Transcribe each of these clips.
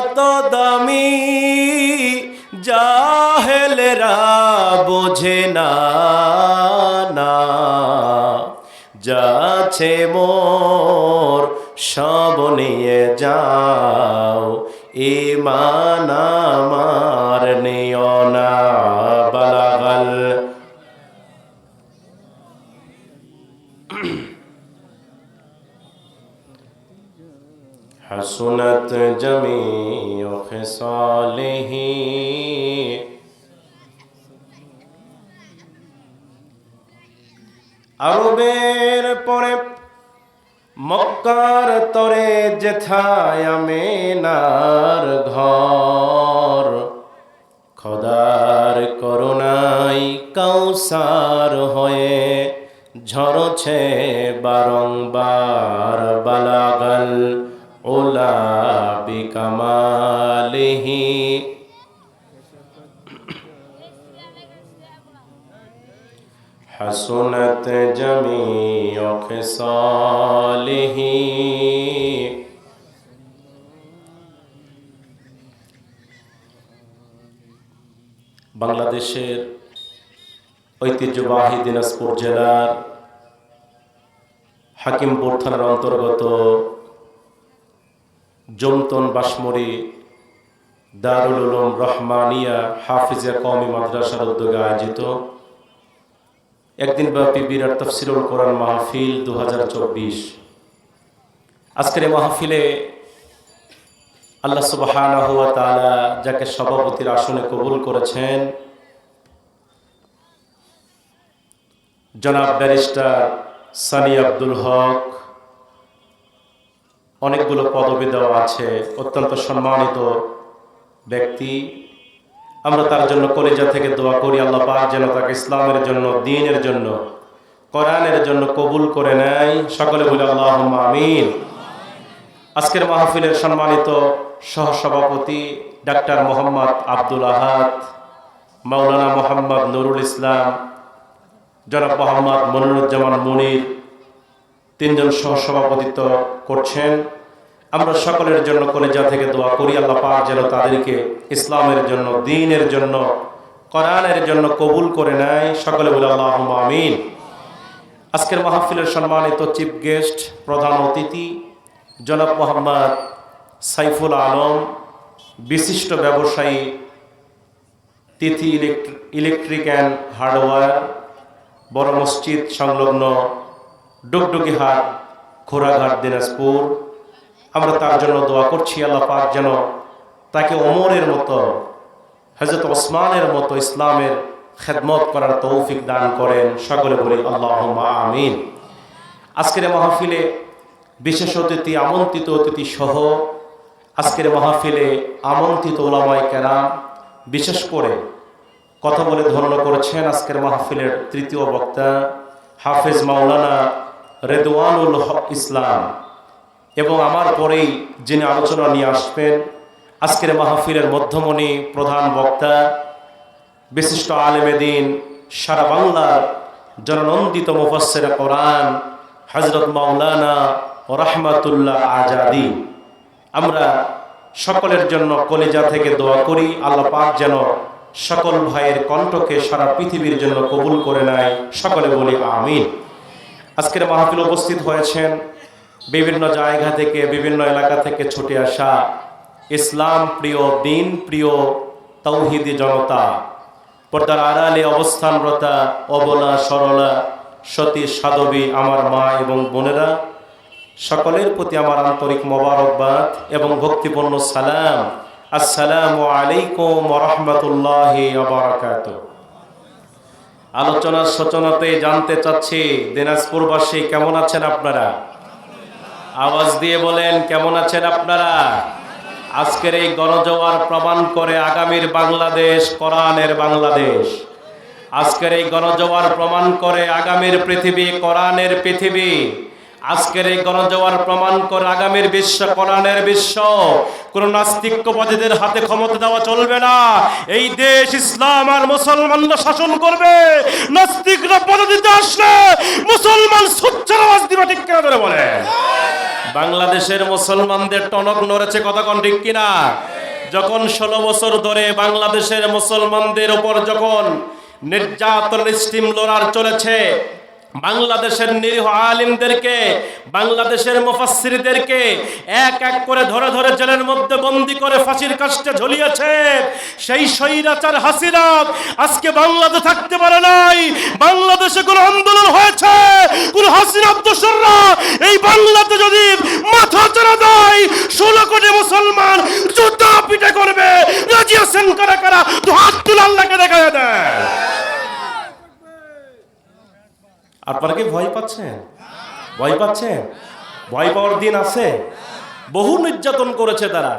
কত দামি জাহেলেরা বোঝে না না, যাচ্ছে মোর সব নিয়ে যাও, ঈমান আমার নিও না। বালাগাল হাসুনাত জামিউ খিসালিহি, আরবের পরে মক্কার তরে যেথায় আমেনার ঘর, খোদার করুণায় কাউসার হয়ে ঝরছে বারংবার। বালাগাল উলা বিকামালিহি, হাসুনাত জামিউ খিসালিহি। বাংলাদেশের ঐতিহ্যবাহী দিনাজপুর জেলার হাকিমপুর থানার অন্তর্গত জমতন বাসমরী দারুল উলুম রহমানিয়া হাফিজিয়া কওমি মাদ্রাসার উদ্যোগে আয়োজিত একদিনব্যাপী বিরাট তাফসীরুল কোরআন মাহফিল 2024। আজকের এই মাহফিলে আল্লাহ সুবহানাহু ওয়া তাআলা যাকে সভাপতির আসনে কবুল করেছেন, জনাব ব্যারিস্টার সানি আব্দুল হক, অনেকগুলো পদবি দেওয়া আছে, অত্যন্ত সম্মানিত ব্যক্তি। আমরা তার জন্য কলিজা থেকে দোয়া করি, আল্লাহ পাক যেন তাকে ইসলামের জন্য, দ্বীনের জন্য, কোরআনের জন্য কবুল করে নেয়। সকলে বলি আল্লাহুম্মা আমিন। আজকের মাহফিলের সম্মানিত সহসভাপতি ডাক্তার মোহাম্মদ আব্দুল আহাদ, মাওলানা মোহাম্মদ নুরুল ইসলাম, জনাব মোহাম্মদ মনিরুজ্জামান মুনির, তিনজন সহসভাপতিত্ব করছেন। আমরা সকলের জন্য কলিজা থেকে দোয়া করি, আল্লাহ পাক যেন তাদেরকে ইসলামের জন্য, দ্বীনের জন্য, কোরআনের জন্য কবুল করে নেয়। সকলে বলে আল্লাহুম্মা আমিন। আজকের মাহফিলের সম্মানিত চিফ গেস্ট, প্রধান অতিথি জনাব মোহাম্মদ সাইফুল আলম, বিশিষ্ট ব্যবসায়ী, তিথি ইলেকট্রিক অ্যান্ড হার্ডওয়্যার, বড় মসজিদ সংলগ্ন ডুগডুগি হাট, ঘোড়াঘাট, দিনাজপুর। আমরা তার জন্য দোয়া করছি, আল্লাহ পাক যেন তাকে ওমরের মতো, হযরত ওসমানের মতো ইসলামের খেদমত করার তৌফিক দান করেন। সকলে বলি আল্লাহুম্মা আমিন। আজকের মাহফিলে বিশেষ অতিথি, আমন্ত্রিত অতিথি সহ আজকের মাহফিলে আমন্ত্রিত উলামায়ে কেরাম বিশেষ করে কথা বলে ধন্য করেছেন আজকের মাহফিলের তৃতীয় বক্তা হাফেজ মাওলানা রেদওয়ানুল হক ইসলাম, এবং আমার পরেই যিনি আলোচনা নিয়ে আসবেন আজকের মাহফিলের মধ্যমণি, প্রধান বক্তা, বিশিষ্ট আলেমে দ্বীন, সারা বাংলার জননন্দিত মুফাসসিরে কোরআন হযরত মাওলানা রাহমাতুল্লাহ আজাদি। আমরা সকলের জন্য কলিজা থেকে দোয়া করি, আল্লাহ পাক যেন সকল ভাইয়ের কণ্ঠকে সারা পৃথিবীর জন্য কবুল করে নেয়। সকলে বলি আমিন। আজকের মাহফিল উপস্থিত হয়েছেন বিভিন্ন জায়গা থেকে, বিভিন্ন এলাকা থেকে ছুটে আসা ইসলাম প্রিয়, দ্বীন প্রিয় তাওহীদি জনতা, পর্দার আড়ালে অবস্থানরতা অবলা, সরলা, সতী, সাধবী, আমার মা এবং বোনেরা, সকলের প্রতি আমার আন্তরিক মোবারকবাদ এবং ভক্তিপূর্ণ সালাম। আসসালামু আলাইকুম ওয়া রাহমাতুল্লাহি ওয়া বারাকাতুহু। আলোচনার সূচনাতে জানতে চাচ্ছি, দিনাজপুরবাসী কেমন আছেন আপনারা? আওয়াজ দিয়ে বলেন, কেমন আছেন আপনারা? আজকের এই গণজোয়ার প্রমাণ করে আগামীর বাংলাদেশ কোরআনের বাংলাদেশ। আজকের এই গণজোয়ার প্রমাণ করে আগামীর পৃথিবী কোরআনের পৃথিবী। আজকের এই গণজোয়ার প্রমাণ করে আগামীর বিশ্ব কোরআনের বিশ্ব। কোন নাস্তিকবাদীদের হাতে ক্ষমতা দেওয়া চলবে না। এই দেশ ইসলাম আর মুসলমানরা শাসন করবে। নাস্তিকরা পদে আসলে মুসলমান সুচ্চার আওয়াজ দিবে, ঠিক কিনা ধরে বলে। বাংলাদেশের মুসলমানদের টনক নড়েছে, কথা কোন ঠিক কিনা? যখন 16 বছর ধরে বাংলাদেশের মুসলমানদের উপর যখন নির্যাতন স্টিম রোলার চলেছে, বাংলাদেশের নিরীহ আলিমদেরকে, বাংলাদেশের মুফাসসিরদেরকে এক এক করে ধরে ধরে জেলের মধ্যে বন্দী করে ফাঁসির কাস্টে ঝুলিয়েছে, সেই স্বৈরাচার হাসিনা আজকে বাংলাদেশে থাকতে পারে নাই। বাংলাদেশে কোন আন্দোলন হয়েছে, কোন হাসিনার দোসররা এই বাংলাতে যদি মাথা চাড়া দেয় 16 কোটি মুসলমান জুতা পিটা করবে। রাজি আছেন কারা কারা? তো হাত তুলে আল্লাহকে দেখা দেয়। আপনারা কি ভয় পাচ্ছেন? ভয় পাচ্ছেন? ভয় পাওয়ার দিন আছে। বহু নির্যাতন করেছে তারা।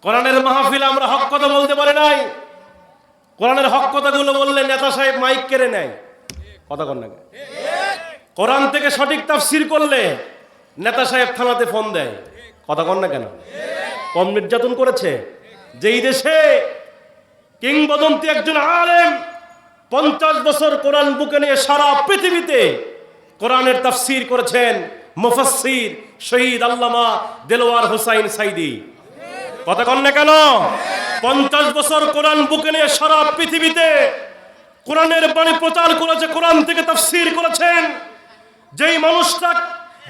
কোরআনের মাহফিল আমরা হক কথা বলতে পারি নাই। কোরআনের হক কথাগুলো বললে নেতা সাহেব মাইক কেড়ে নেয়। কথা কন না? কোরআন থেকে সঠিক তাফসীর করলে নেতা সাহেব থানাতে ফোন দেয়। কথা কন না কেন? কম নির্যাতন করেছে? যেই দেশে কিংবদন্তি একজন আলেম 50 বছর কোরআন বুকে নিয়ে সারা পৃথিবীতে কোরআনের তাফসীর করেছেন মুফাসসির শহীদ আল্লামা দেলোয়ার হোসাইন সাইদি। কথা কন না কেন? 50 বছর কোরআন বুকে নিয়ে সারা পৃথিবীতে কোরআনের বাণী প্রচার করেছে, কোরআন থেকে তাফসীর করেছেন।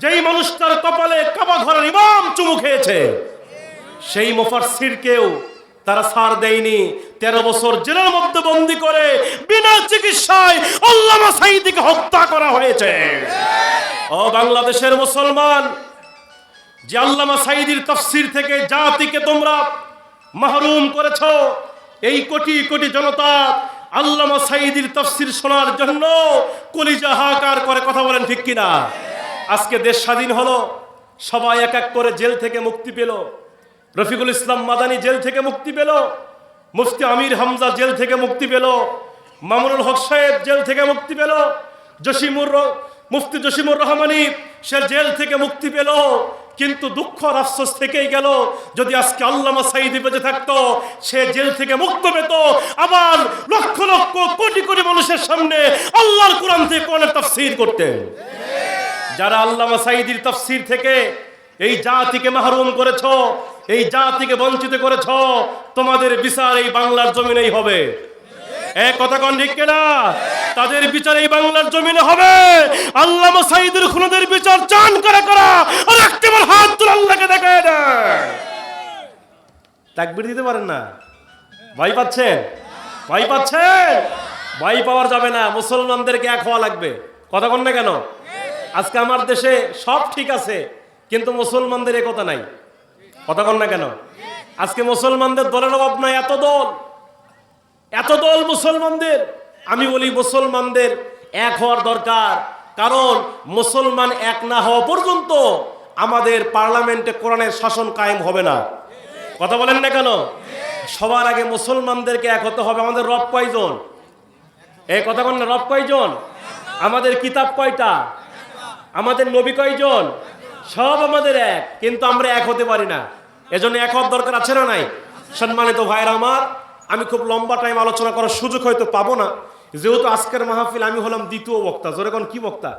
যেই মানুষটার কপালে কাবা ঘরের ইমাম চুমু খেয়েছে, সেই মুফাসসিরকেও তারা ছাড় দেয়নি। 13 বছর জেলের মধ্যে বন্দী করে বিনা চিকিৎসায় আল্লামা সাইদিকে হত্যা করা হয়েছে। ও বাংলাদেশের মুসলমান, যে আল্লামা সাইদির তাফসীর থেকে জাতিকে তোমরা মাহরুম করেছো, এই কোটি কোটি জনতা আল্লামা সাইদির তাফসীর শোনার জন্য কলিজা হাহাকার করে। কথা বলেন ঠিক কিনা? আজকে দেশ স্বাধীন হলো, সবাই এক এক করে জেল থেকে মুক্তি পেল। রফিকুল ইসলাম মাদানী জেল থেকে মুক্তি পেল, মুফতি আমির হামজা জেল থেকে মুক্তি পেল, মামুনুল হক সাহেব জেল থেকে মুক্তি পেল, মুফতি জসিমুর রহমানী সে জেল থেকে মুক্তি পেল। কিন্তু দুঃখ আর আফসোস থেকেই গেল, যদি আজকে আল্লামা সাইদি বেঁচে থাকতো, সে জেল থেকে মুক্ত পেত, আবার লক্ষ লক্ষ কোটি কোটি মানুষের সামনে আল্লাহর কোরআন থেকে কোরআনের তাফসীর করতেন। যারা আল্লামা সাইদির তাফসীর থেকে এই জাতিকে মাহরুম করেছ, এই জাতিকে বঞ্চিত করেছ, তোমাদের বিচার এই বাংলার জমিনেই হবে। এক কথা কোন ঠিক কিনা? তাদের বিচার এই বাংলার জমিনে হবে। আল্লামা সাইদের খুনিদের বিচার চান করা করা আর একবার হাত তুলে আল্লাহকে দেখায় দেয়। তাকবীর দিতে পারেন না? ভয় পাচ্ছেন? ভয় পাচ্ছেন? ভয় পাওয়ার যাবে না, মুসলমানদেরকে এক হওয়া লাগবে। কথা কোন না কেন? আজকে আমার দেশে সব ঠিক আছে, কিন্তু মুসলমানদের একতা নাই। কথা কন না কেন? আজকে মুসলমানদের দলের অভাব নাই, এত দল মুসলমানদের। আমি বলি মুসলমানদের এক হওয়ার দরকার, কারণ মুসলমান এক না হওয়া পর্যন্ত আমাদের পার্লামেন্টে কোরআনের শাসন কায়েম হবে না। কথা বলেন না কেন? সবার আগে মুসলমানদেরকে এক হতে হবে। আমাদের রব কয়জন? এই কথা কন না, রব কয়জন? আমাদের কিতাব কয়টা? আমাদের নবী কয়জন? সব আমাদের এক, কিন্তু আমরা এক হতে পারি না। এজন্য এক হওয়ার দরকার আছে না নাই? সম্মানিত ভাইরা আমার, আমি খুব লম্বা টাইম আলোচনা করার সুযোগ হয়তো পাবো না, যেহেতু আজকের মাহফিল আমি হলাম দ্বিতীয় বক্তা। জোরে কোন কি বক্তা?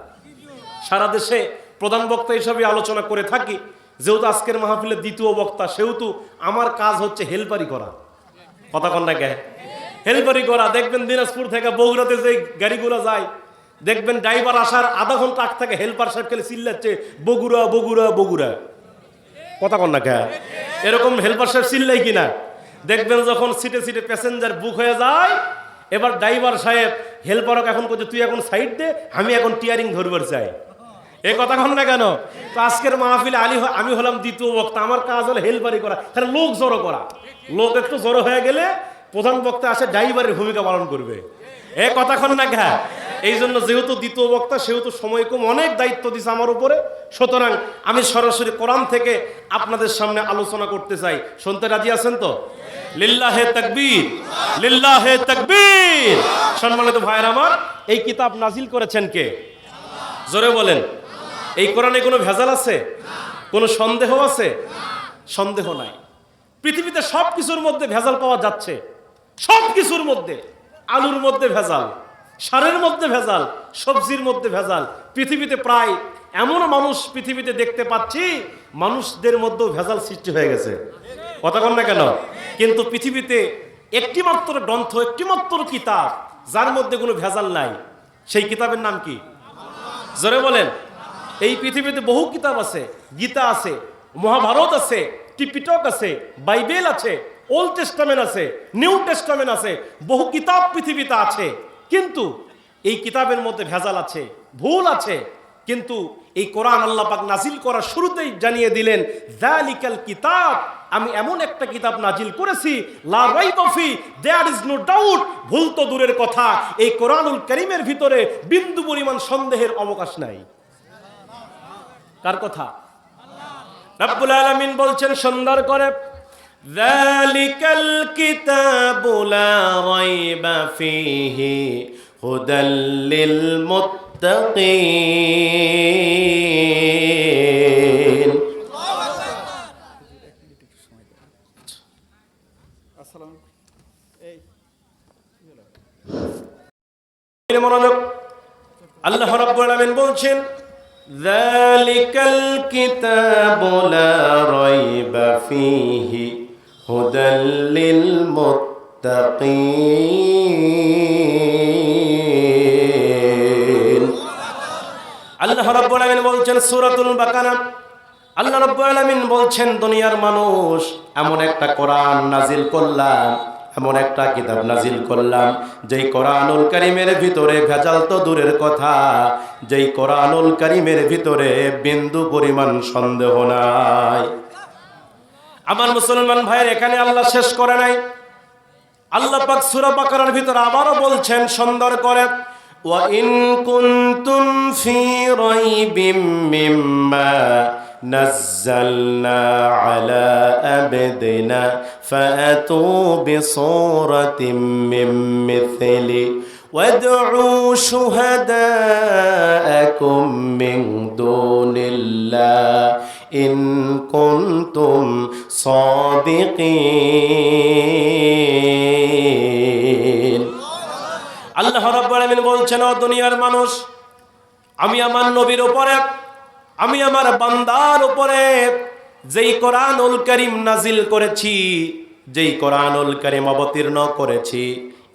সারা দেশে প্রধান বক্তা হিসাবে আলোচনা করে থাকি, যেহেতু আজকের মাহফিলের দ্বিতীয় বক্তা, সেহেতু আমার কাজ হচ্ছে হেল্পারি করা। কথা কন না কে? হেল্পারি করা। দেখবেন দিনাজপুর থেকে বগুড়াতে যে গাড়িগুলো যায়, দেখবেন ড্রাইভার আসার আধা ঘন্টা আগ থেকে হেল্পার সাহেব খেলে চিল্লাচ্ছে বগুড়া বগুড়া বগুড়া। কথা কন না কে? এরকম হেল্পার সাহেব চিল্লাই কিনা? দেখবেন যখন সিটে সিটে প্যাসেঞ্জার বুক হয়ে যায়, এবার ড্রাইভার সাহেব হেল্পারকে এখন করছে তুই এখন সাইড দে, আমি এখন টিয়ারিং ধরবার চাই। এই কথা কন না কেন? তো আজকের মাহফিলে আমি হলাম দ্বিতীয় বক্তা, আমার কাজ হলো হেল্পারি করা, তাহলে লোক জড়ো করা। লোক একটু জড়ো হয়ে গেলে প্রধান বক্তা আসে ড্রাইভারের ভূমিকা পালন করবে। এ কথা কন না ঘা? এই জন্য যেহেতু দ্বিতীয় বক্তা, সেহেতু সময় কম, অনেক দায়িত্ব দিছে আমার উপরে। সুতরাং আমি সরাসরি কোরআন থেকে আপনাদের সামনে আলোচনা করতে চাই। শুনতে রাজি আছেন তো? লিল্লাহে তাকবীর, লিল্লাহে তাকবীর। সম্মানিত ভাইরা আমার, এই কিতাব নাজিল করেছেন কে? জোরে বলেন। এই কোরআনে কোনো ভেজাল আছে? কোনো সন্দেহ আছে? সন্দেহ নাই। পৃথিবীতে সব কিছুর মধ্যে ভেজাল পাওয়া যাচ্ছে, সব কিছুর মধ্যে। আলুর মধ্যে ভেজাল, সারের মধ্যে ভেজাল, সবজির মধ্যে ভেজাল। পৃথিবীতে প্রায় এমন মানুষ পৃথিবীতে দেখতে পাচ্ছি, মানুষদের মধ্যেও ভেজাল সৃষ্টি হয়ে গেছে। কথা বল না কেন? কিন্তু পৃথিবীতে একটি মাত্র গ্রন্থ, একটি মাত্র কিতাব যার মধ্যে কোনো ভেজাল নাই, সেই কিতাবের নাম কি? জোরে বলেন। এই পৃথিবীতে বহু কিতাব আছে, গীতা আছে, মহাভারত আছে, ত্রিপিটক আছে, বাইবেল আছে, ওল্ড টেস্টামেন্ট আছে, নিউ টেস্টামেন্ট আছে, বহু কিতাব পৃথিবীতে আছে। কিন্তু এই কিতাবের মধ্যে ভেজাল আছে, ভুল আছে। কিন্তু এই কোরআন আল্লাহ পাক নাজিল করার শুরুতেই জানিয়ে দিলেন, যালিকাল কিতাব, আমি এমন একটা কিতাব নাজিল করেছি, লা রাইবা ফি, দেয়ার ইজ নো ডাউট, ভুল তো দূরের কথা, এই কোরআনুল কারীমের ভিতরে বিন্দু পরিমাণ সন্দেহের অবকাশ নাই। কার কথা? রব্বুল আলামিন বলছেন সুন্দর করে, যালিকাল কিতাবু লা রাইবা ফীহি হুদাল লিল মুত্তাকিন। মনোযোগ, আল্লাহ রাব্বুল আলামিন বলছেন, যালিকাল কিতাবু লা রাইবা ফীহি হুদাল লিল মুত্তাকিন। আল্লাহ রাব্বুল আলামিন বলছেন সূরাতুল বাকারা, আল্লাহ রাব্বুল আলামিন বলছেন, দুনিয়ার মানুষ, এমন একটা কোরআন নাজিল করলাম, এমন একটা কিতাব নাজিল করলাম, যেই কোরআনুল কারীমের ভিতরে ভেজাল তো দূরের কথা, যেই কোরআনুল কারীমের ভিতরে বিন্দু পরিমাণ সন্দেহ নাই। আমার মুসলমান ভাইয়ের, এখানে আল্লাহ শেষ করে নাই। আল্লাহ পাক সূরা বাকারার ভিতরে আবারও বলছেন সুন্দর করে, ওয়া ইন কুনতুম ফি রাইবিম মিম্মা নাযালনা আলা আবদিনা ফাতু বিসূরাতিম মিন মিথলি ওয়াদউ শুহাদাআকুম মিন দুনিল্লাহ ইন কুনতুম সাদিকিন। আল্লাহ রাব্বুল আলামিন বলছেন, ও দুনিয়ার মানুষ, আমি আমার নবীর উপরে, আমি আমার বান্দার উপরে যেই কোরআনুল কারীম নাজিল করেছি, যেই কোরআনুল কারীম অবতীর্ণ করেছি,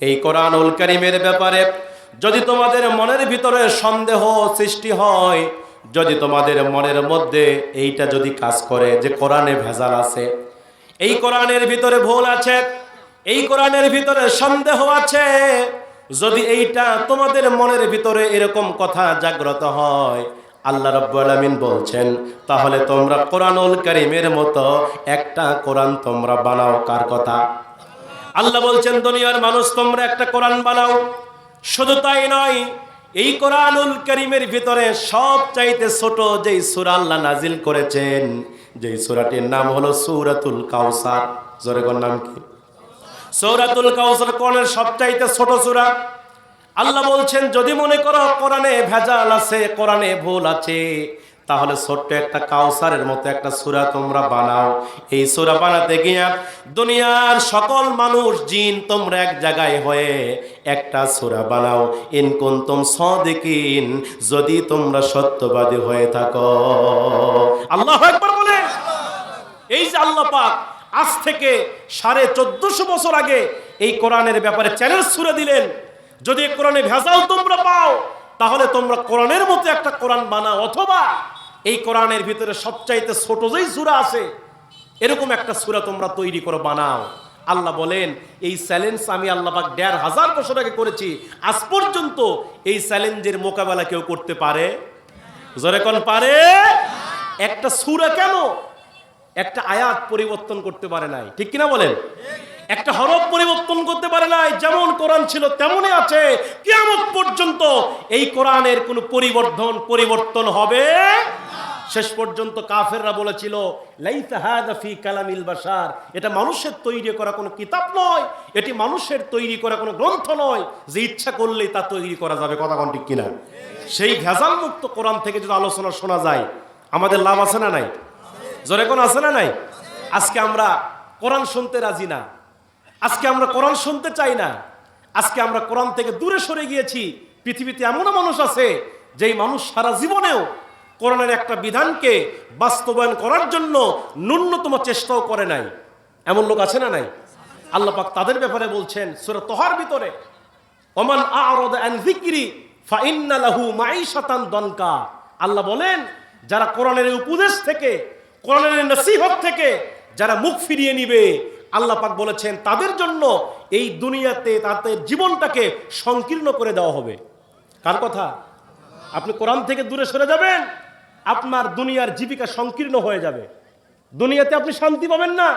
এই কোরআনুল কারীমের ব্যাপারে যদি তোমাদের মনের ভিতরে সন্দেহ সৃষ্টি হয়, যদি তোমাদের মনের মধ্যে এইটা যদি কাজ করে যে কোরআনে ভেজাল আছে, এই কোরআনের ভিতরে ভুল আছে, এই কোরআনের ভিতরে সন্দেহ আছে, যদি এইটা তোমাদের মনের ভিতরে এরকম কথা জাগ্রত হয়, আল্লাহ রাব্বুল আলামিন বলছেন, তাহলে তোমরা কোরআনুল কারীমের মতো একটা কোরআন তোমরা বানাও। কার কথা? আল্লাহ বলছেন, দুনিয়ার মানুষ, তোমরা একটা কোরআন বানাও। শুধু তাই নয়, এই কোরআনুল কারীমের ভিতরে সবচাইতে ছোট যেই সূরা আল্লাহ নাজিল করেছেন, যেই সূরাটির নাম হলো সূরাতুল কাউসার। জোরে কোন নাম কি? সূরাতুল কাউসার কোরআনের সবচাইতে ছোট সূরা। আল্লাহ বলছেন, যদি মনে করো কোরআনে ভেজাল আছে, কোরআনে ভুল আছে, তাহলে ছোট্ট একটা কাউসারের মতো একটা সূরা তোমরা বানাও। এই সূরা বানাতে গিয়া দুনিয়ার সকল মানুষ জিন তোমরা এক জায়গায় হয়ে একটা সূরা বানাও। ইন কুনতুম সাদিকিন, যদি তোমরা সত্যবাদী হয়ে থাকো। আল্লাহু আকবার বলে। এই যে আল্লাহ পাক আজ থেকে 1450 বছর আগে এই কোরআনের ব্যাপারে চ্যালেঞ্জ ছুড়ে দিলেন, যদি কোরআনে ভেজাল তোমরা পাও, তাহলে তোমরা কোরআনের মতো একটা কোরআন বানাও, অথবা এই কোরআনের ভিতরে সবচাইতে ছোট যেই সূরা আছে এরকম একটা সূরা তোমরা তৈরি করে বানাও। আল্লাহ বলেন, এই চ্যালেঞ্জ আমি আল্লাহ পাক 1500 বছর আগে করেছি। আজ পর্যন্ত এই চ্যালেঞ্জের মোকাবেলা কেউ করতে পারে? জোরে কোন পারে? একটা সূরা কেন একটা আয়াত পরিবর্তন করতে পারে নাই? ঠিক কিনা বলেন? একটা হরফ পরিবর্তন করতে পারে নাই। যেমন কোরআন ছিল তেমনই আছে, কিয়ামত পর্যন্ত এই কোরআনের কোনো পরিবর্তন হবে। শেষ পর্যন্ত কাফেররা বলেছিল, লাইসা হাযা ফি কালামিল বাশার, এটা মানুষের তৈরি করা কোনো কিতাব নয়, এটি মানুষের তৈরি করা কোনো গ্রন্থ নয়, যে ইচ্ছা করলেই তা তৈরি করা যাবে। কথা কোন ঠিক কিনা? সেই ভেজাল মুক্ত কোরআন থেকে যদি আলোচনা শোনা যায়, আমাদের লাভ আছে না নাই? জোরে কোন আছে না নাই? আজকে আমরা কোরআন শুনতে রাজি না, আজকে আমরা কোরআন শুনতে চাই না, আজকে আমরা কোরআন থেকে দূরে সরে গিয়েছি। পৃথিবীতে এমনও মানুষ আছে যেই মানুষ সারা জীবনেও কোরআনের একটা বিধানকে বাস্তবায়ন করার জন্য ন্যূনতম চেষ্টাও করে নাই। এমন লোক আছে না নাই? আল্লাহ পাক তাদের ব্যাপারে বলছেন সূরা তহার ভিতরে, ওমান আ'রাদা আন যিকরি ফাইন্না লাহু মাঈশাতান দনকা। আল্লাহ বলেন যারা কোরআনের উপদেশ থেকে, কোরআনের নসিহত থেকে যারা মুখ ফিরিয়ে নিবে, আল্লাহ পাক বলেছেন তাদের জন্য এই দুনিয়াতে তাদের জীবনটাকে সংকীর্ণ করে দেওয়া হবে। কার কথা? আপনি কোরআন থেকে দূরে সরে যাবেন, আপনার দুনিয়ার জীবিকা সংকীর্ণ হয়ে যাবে, দুনিয়াতে আপনি শান্তি পাবেন না,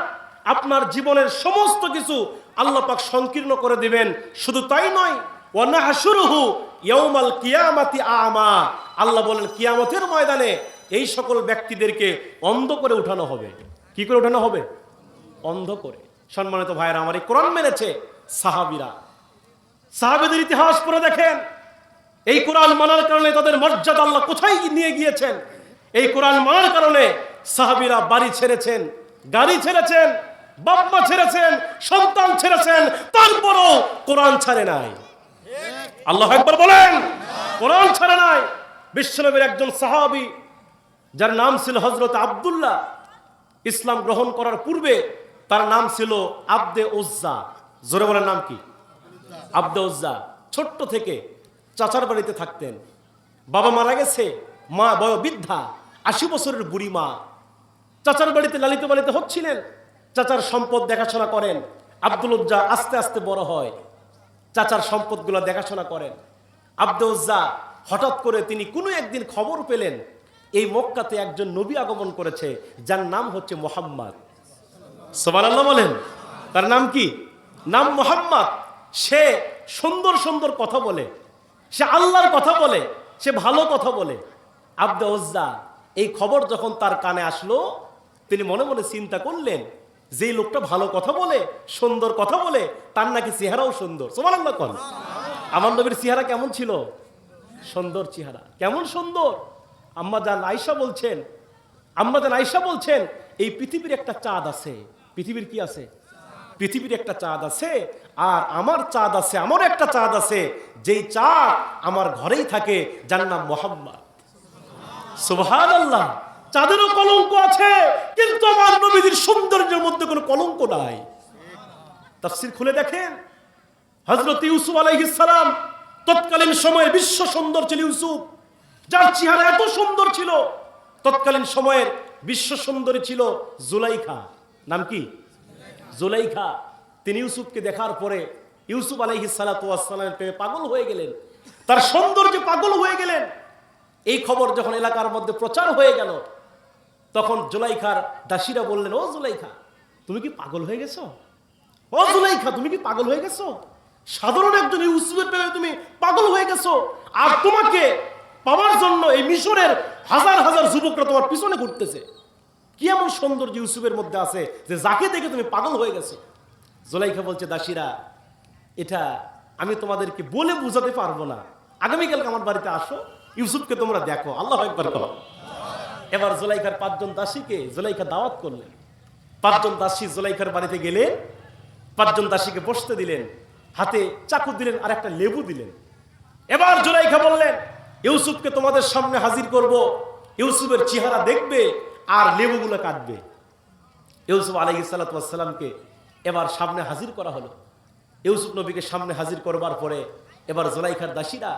আপনার জীবনের সমস্ত কিছু আল্লাহ পাক সংকীর্ণ করে দিবেন। শুধু তাই নয়, ওয়া নাহশুরুহু ইয়াউমাল কিয়ামাতি আমা। আল্লাহ বলেন কিয়ামতের ময়দানে এই সকল ব্যক্তিদেরকে অন্ধ করে উঠানো হবে। কি করে উঠানো হবে? অন্ধ করে। সম্মানিত ভাইরা আমার, এই কোরআন মেনেছে সাহাবীরা। সাহাবীদের ইতিহাস পড়ে দেখেন, এই কোরআন মানার কারণে তাদের মর্যাদা আল্লাহ কোথায় নিয়ে গিয়েছেন। এই কোরআন মানার কারণে সাহাবীরা বাড়ি ছেড়েছেন, গাড়ি ছেড়েছেন, বাপ মা ছেড়েছেন, সন্তান ছেড়েছেন, তারপরও কোরআন ছাড়ে নাই। আল্লাহু আকবার বলেন, কোরআন ছাড়ে নাই। বিশ্বনবীর একজন সাহাবী যার নাম ছিল হযরত আব্দুল্লাহ, ইসলাম গ্রহণ করার পূর্বে তার নাম ছিল আব্দে উজ্জা। জোরে বলেন নাম কি? আব্দে উজ্জা। ছোট্ট থেকে চাচার বাড়িতে থাকতেন, বাবা মারা গেছে, মা বয়োবৃদ্ধা, ৮০ বছরের বুড়ি মা। চাচার বাড়িতে লালিত পালিত হচ্ছিলেন, চাচার সম্পদ দেখাশোনা করেন। আব্দুল উজ্জা আস্তে আস্তে বড় হয়, চাচার সম্পদগুলো দেখাশোনা করেন। আব্দে উজ্জা হঠাৎ করে তিনি কোনো একদিন খবর পেলেন এই মক্কাতে একজন নবী আগমন করেছে, যার নাম হচ্ছে মুহাম্মদ। সুবহানাল্লাহ বলেন। তার নাম কি? নাম মুহাম্মদ। সে সুন্দর সুন্দর কথা বলে, সে আল্লাহর কথা বলে, সে ভালো কথা বলে। আব্দে উজ্জা এই খবর যখন তার কানে আসলো, তিনি মনে মনে চিন্তা করলেন যে লোকটা ভালো কথা বলে, সুন্দর কথা বলে, তার নাকি চেহারাও সুন্দর। সুবহানাল্লাহ কোন। আমার নবীর চেহারা কেমন ছিল? সুন্দর চেহারা। কেমন সুন্দর! আম্মা জান আয়েশা বলছেন এই পৃথিবীর একটা চাঁদ আছে। পৃথিবীর কি আছে? পৃথিবীর একটা চাঁদ আছে, আর আমার চাঁদ আছে, আমার একটা চাঁদ আছে, যেই চাঁদ আমার ঘরেই থাকে, যার নাম মুহাম্মদ। সুবহানাল্লাহ। চাঁদেরও কলঙ্ক আছে, কিন্তু আমার নবীর সৌন্দর্যের মধ্যে কোনো কলঙ্ক নাই। তাফসীর খুলে দেখেন, হযরত ইউসুফ আলাইহিস সালাম, তৎকালীন সময়ে বিশ্ব সুন্দর ছিল ইউসুফ, যার চেহারা এত সুন্দর ছিল। তৎকালীন সময়ের বিশ্ব সুন্দরী ছিল জুলাইখা। নাম কি? জুলাইখা। তিনি ইউসুফকে দেখার পরে ইউসুফ আলাইহিস সালাতু ওয়াস সালামের প্রেমে পাগল হয়ে গেলেন, তার সৌন্দর্যে পাগল হয়ে গেলেন। এই খবর যখন এলাকার মধ্যে প্রচার হয়ে গেল, তখন জুলাইখার দাসীরা বললেন, ও জুলাইখা, তুমি কি পাগল হয়ে গেছো? ও জুলাইখা, তুমি কি পাগল হয়ে গেছো? সাধারণ একজন ইউসুফের প্রেমে তুমি পাগল হয়ে গেছো, আর তোমাকে পাওয়ার জন্য এই মিশরের হাজার হাজার যুবকরা তোমার পিছনে ঘুরতেছে। কি এমন সৌন্দর্য ইউসুফের মধ্যে আছে যে যাকে দেখে তুমি পাগল হয়ে গেছো? জুলাইখা বলছে, দাসীরা, এটা আমি তোমাদেরকে বলে বোঝাতে পারবো না। আগামীকালকে আমার বাড়িতে আসো, ইউসুফকে তোমরা দেখো। আল্লাহু আকবার করো। এবার জুলাইখার ৫ জন দাসীকে জুলাইখা দাওয়াত করলেন। ৫ জন দাসী জুলাইখার বাড়িতে গেলে ৫ জন দাসীকে বসতে দিলেন, হাতে চাকু দিলেন আর একটা লেবু দিলেন। এবার জুলাইখা বললেন, ইউসুফকে তোমাদের সামনে হাজির করব, ইউসুফের চেহারা দেখবে আর লেবুগুলো কাটবে। ইউসুফ আলাইহিস সালাতু ওয়াস সালামকে এবার সামনে হাজির করা হলো। ইউসুফ নবীকে সামনে হাজির করবার পরে এবার জুলাইখার দাসীরা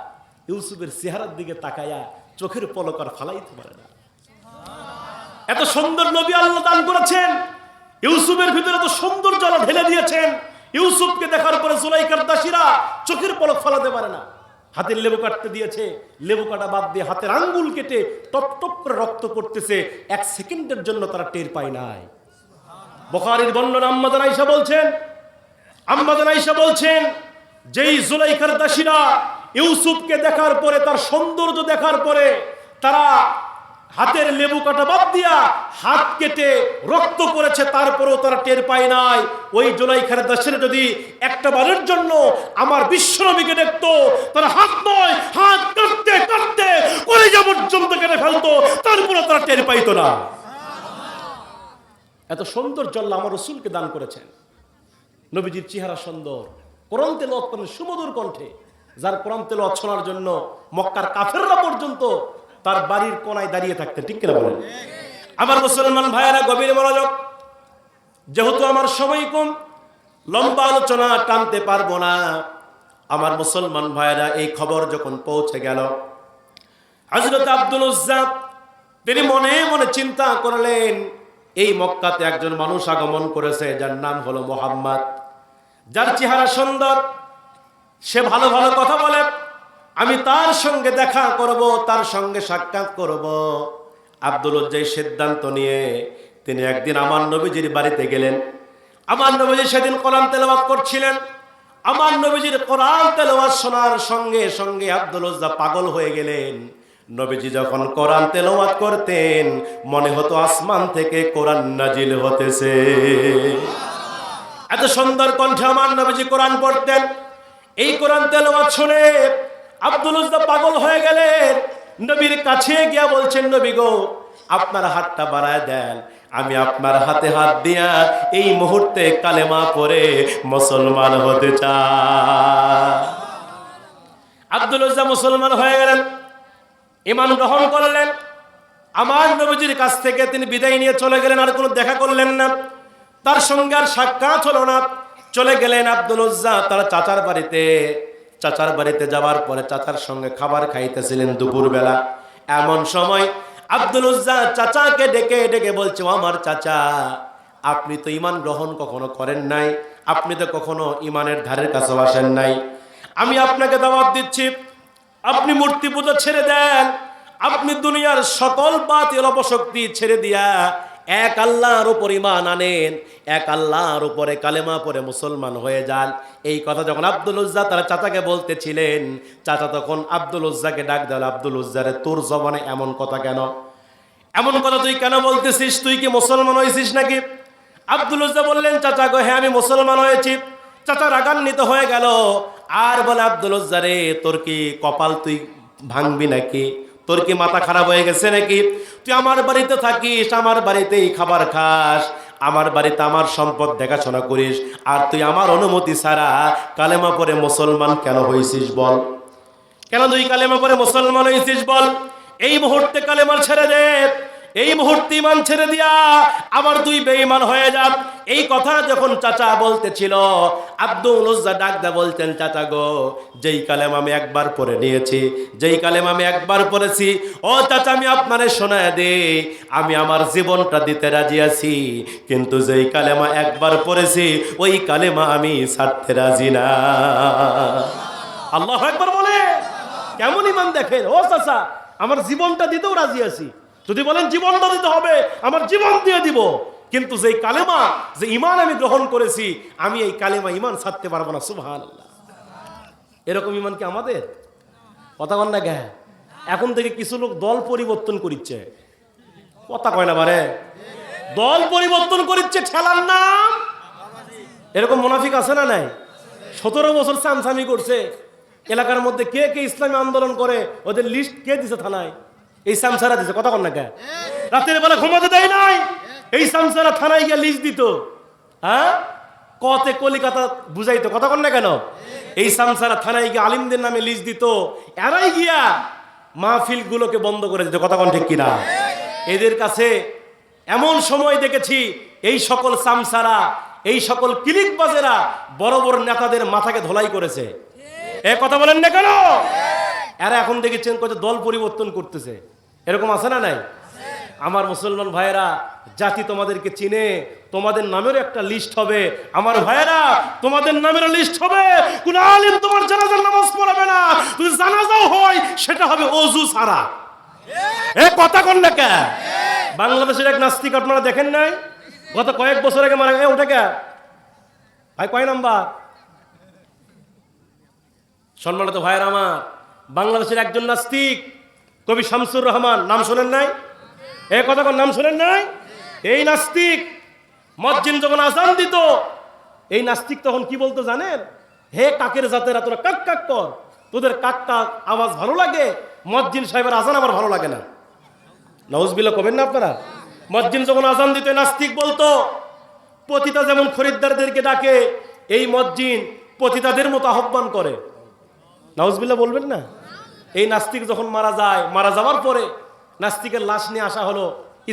ইউসুফের চেহারার দিকে তাকায়া চোখের পলক আর ফালাইতে পারে না। এত সুন্দর নবী আল্লাহ দান করেছেন, ইউসুফের ভিতরে এত সৌন্দর্য আল্লাহ ঢেলে দিয়েছেন। ইউসুফকে দেখার পরে জুলাইখার দাসীরা চোখের পলক ফালাতে পারে না। হাতের লেবু কাটতে দিয়েছে, লেবু কাটা বাদ দিয়ে হাতের আঙ্গুল কেটে টপ টপ করে রক্ত পড়তেছে, ১ সেকেন্ডের জন্য তারা টের পায় নাই। বুখারীর বর্ণনা, আম্মা জান আয়েশা বলছেন যেই জুলাইখার দাসীরা ইউসুফকে দেখার পরে, তার সৌন্দর্য দেখার পরে, তারা হাতের লেবু কাটা বাদ দিয়া হাত কেটে রক্ত পড়েছে, তারপরেও তারা টের পায় নাই। ওই জুলাইখার দাসীরা যদি একটা বারের জন্য আমার বিশ্বনবীকে দেখতো, তারা হাত নয়, হাত কাটতে কাটতে কলিজা পর্যন্ত কেটে ফেলতো, তারপরেও তারা টের পাইতো না। এত সৌন্দর্য আল্লাহ আমার রাসূলকে দান করেছেন। নবীজির চেহারা সুন্দর, কোরআন তেলাওয়াত করেন সুমধুর কণ্ঠে, যার কোরআন তেলাওয়াত শোনার জন্য মক্কার কাফেররা পর্যন্ত তার বাড়ির কোনায় দাঁড়িয়ে থাকতেন। ঠিক কিনা বলেন? আমার মুসলমান ভাইয়েরা, গভীর মনোযোগ। যেহেতু আমার সময় কম, লম্বা আলোচনা টানতে পারবো না। আমার মুসলমান ভাইরা, এই খবর যখন পৌঁছে গেল, হযরত আব্দুল উজ্জা তিনি মনে মনে চিন্তা করলেন, এই মক্কাতে একজন মানুষ আগমন করেছে যার নাম হলো মুহাম্মদ, যার চেহারা সুন্দর, সে ভালো ভালো কথা বলে, আমি তার সঙ্গে দেখা করব, তার সঙ্গে সাক্ষাৎ করব। আব্দুল উজ্জা সিদ্ধান্ত নিয়ে তিনি একদিন আমার নবীজির বাড়িতে গেলেন। আমার নবীজি সেদিন কোরআন তেলাওয়াত করছিলেন। আমার নবীজির কোরআন তেলাওয়াত শোনার সঙ্গে সঙ্গে আব্দুল উজ্জা পাগল হয়ে গেলেন। নবীজি যখন কোরআন তেলাওয়াত করতেন, মনে হতো আসমান থেকে কোরআন নাজিল হতেছে। এত সুন্দর কণ্ঠে আমার নবীজি কোরআন পড়তেন। এই কোরআন তেলাওয়াত শুনে আব্দুল উজ্জা পাগল হয়ে গেলেন। নবীর কাছে গিয়া বলছেন, নবী গো, আপনার হাতটা বাড়ায় দেন, আমি আপনার হাতে হাত দিয়া এই মুহূর্তে কালেমা পড়ে মুসলমান হতে চাই। আব্দুল উজ্জা মুসলমান হয়ে গেলেন, ঈমান গ্রহণ করলেন। আমার নবীজির কাছ থেকে তিনি বিদায় নিয়ে চলে গেলেন, আর কোনো দেখা করলেন না, তার সঙ্গে আর সাক্ষাৎ হলো না। চলে গেলেন আব্দুল উজ্জা তার চাচার বাড়িতে। চাচার বাড়িতে যাওয়ার পরে চাচার সঙ্গে খাবার খাইতেছিলেন দুপুরবেলা। এমন সময় আব্দুল উজ্জা চাচাকে ডেকে ডেকে বলছে, আমার চাচা, আপনি তো ঈমান গ্রহণ কখনো করেন নাই, আপনি তো কখনো ঈমানের ধারের কাছে আসেন নাই। আমি আপনাকে দাওয়াত দিচ্ছি, আপনি মূর্তি পূজা ছেড়ে দেন, আপনি দুনিয়ার সকল বাতিল অপশক্তি ছেড়ে দিয়া এক আল্লাহর উপর ঈমান আনেন, এক আল্লাহর উপরে কালেমা পড়ে মুসলমান হয়ে যান। এই কথা যখন আব্দুল উজ্জা তার চাচাকে বলতেছিলেন, চাচা তখন আব্দুল উজ্জাকে ডাক দিল, আব্দুল উজ্জারে, তোর জবানে এমন কথা কেন? এমন কথা তুই কেন বলতেছিস? তুই কি মুসলমান হয়েছিস নাকি? আব্দুল উজ্জা বললেন, চাচা গো, হ্যাঁ আমি মুসলমান হয়েছি। চাচা রাগান্বিত হয়ে গেল আর বলে, আব্দুল উজ্জা রে, তোর কি কপাল তুই ভাঙবি নাকি? তোর কি মাথা খারাপ হয়ে গেছে নাকি? তুই আমার বাড়িতে থাকিস, আমার বাড়িতেই খাবার খাস, আমার বাড়িতে আমার সম্পদ দেখাশোনা করিস, আর তুই আমার অনুমতি ছাড়া কালেমা পড়ে মুসলমান কেন হয়েছিস বল? কেন তুই কালেমা পড়ে মুসলমান হয়েছিস বল? এই মুহূর্তে কালেমা ছেড়ে দে, এই মুহূর্তে ঈমান ছেড়ে দিয়া আবার তুই বেঈমান হয়ে যা। এই কথা যখন চাচা বলতেছিল, আব্দুল উজ্জা ডাক দা বলতেন, চাচা গো, যেই কালেমা আমি একবার পড়ে নিয়েছি, যেই কালেমা আমি একবার পড়েছি, ও চাচা আমি আপনারে শোনায় দে, আমি আমার জীবনটা দিতে রাজি আছি, কিন্তু যেই কালেমা একবার পড়েছি ওই কালেমা আমি ছাড়তে রাজি না। আল্লাহু আকবার বলে, কেমন ঈমান দেখেন। ও চাচা, আমার জীবনটা দিতেও রাজি আছি, যদি বলেন জীবনটা দিতে হবে, আমার জীবন দিয়ে দিব, কিন্তু যেই কালেমা, যে ঈমান আমি গ্রহণ করেছি, আমি এই কালেমা ঈমান ছাড়তে পারবো না। সুবহানাল্লাহ। এরকম ঈমান কি আমাদের? কথা কন না গে? এখন থেকে কিছু লোক দল পরিবর্তন করিচ্ছে, কথা কয় না বারে, দল পরিবর্তন করিচ্ছে ঠেলার নাম। এরকম মুনাফিক আছে না নাই? 17 বছর চামচামি করছে, এলাকার মধ্যে কে কে ইসলামী আন্দোলন করে ওদের লিস্ট কে দিছে থানায়? এই সামসারা দিছে। কথা কন না কে? রাতের বেলা ঘুমাতে দেয় নাই, এই সামসারা থানায় গিয়ে লিস্ট দিত। হ্যাঁ, কতে কলিকাতা বুঝাইতো। কথা কন না কেন? এই সামসারা থানায় গিয়ে আলিমদের নামে লিস্ট দিত, এরাই গিয়া মাহফিল গুলোকে বন্ধ করে দিত। কথা কন ঠিক কিনা? এদের কাছে এমন সময় দেখেছি, এই সকল সামসারা, এই সকল ক্লিকবাজেরা বড় বড় নেতাদের মাথাকে ধোলাই করেছে। এ কথা বলেন না কেন? এরা এখন দেখেছেন কত দল পরিবর্তন করতেছে। এরকম আছে না নাই? আমার মুসলমান ভাইয়েরা, জাতি তোমাদেরকে চিনে, তোমাদের নামেরও একটা লিস্ট হবে। আমার ভাইয়েরা, তোমাদের নামেরও লিস্ট হবে। কোন আলিম তোমার জানাজার নামাজ পড়াবে না, যদি জানাজাও হয় সেটা হবে ওযু ছাড়া। এ কথা কোন না কে? বাংলাদেশের এক নাস্তিক আপনারা দেখেন নাই? গত কয়েক বছর আগে মারা গেছে। ওটা কে ভাই? কয় নাম্বার? সম্মানিত ভাইয়েরা আমার, বাংলাদেশের একজন নাস্তিক কবি শামসুর রহমান, নাম শোনেন নাই? এ কথা কোন নাম শোনেন নাই? এই নাস্তিক মুয়াজ্জিন যখন আযান দিত, এই নাস্তিক তখন কি বলতো জানেন? হে কাকের জাতেরা, তোরা কাক কাক কর, তোদের কাক কাক আওয়াজ ভালো লাগে, মুয়াজ্জিন সাহেবের আযান আবার ভালো লাগে না। নাউজুবিল্লাহ কবেন না আপনারা? মুয়াজ্জিন যখন আযান দিত, নাস্তিক বলতো, পতিতা যেমন খরিদ্দারদেরকে ডাকে, এই মুয়াজ্জিন পতিতাদের মতো আহ্বান করে। নাউজুবিল্লাহ বলবেন না? এই নাস্তিক যখন মারা যায়, মারা যাওয়ার পরে নাস্তিকের লাশ নিয়ে আসা হলো।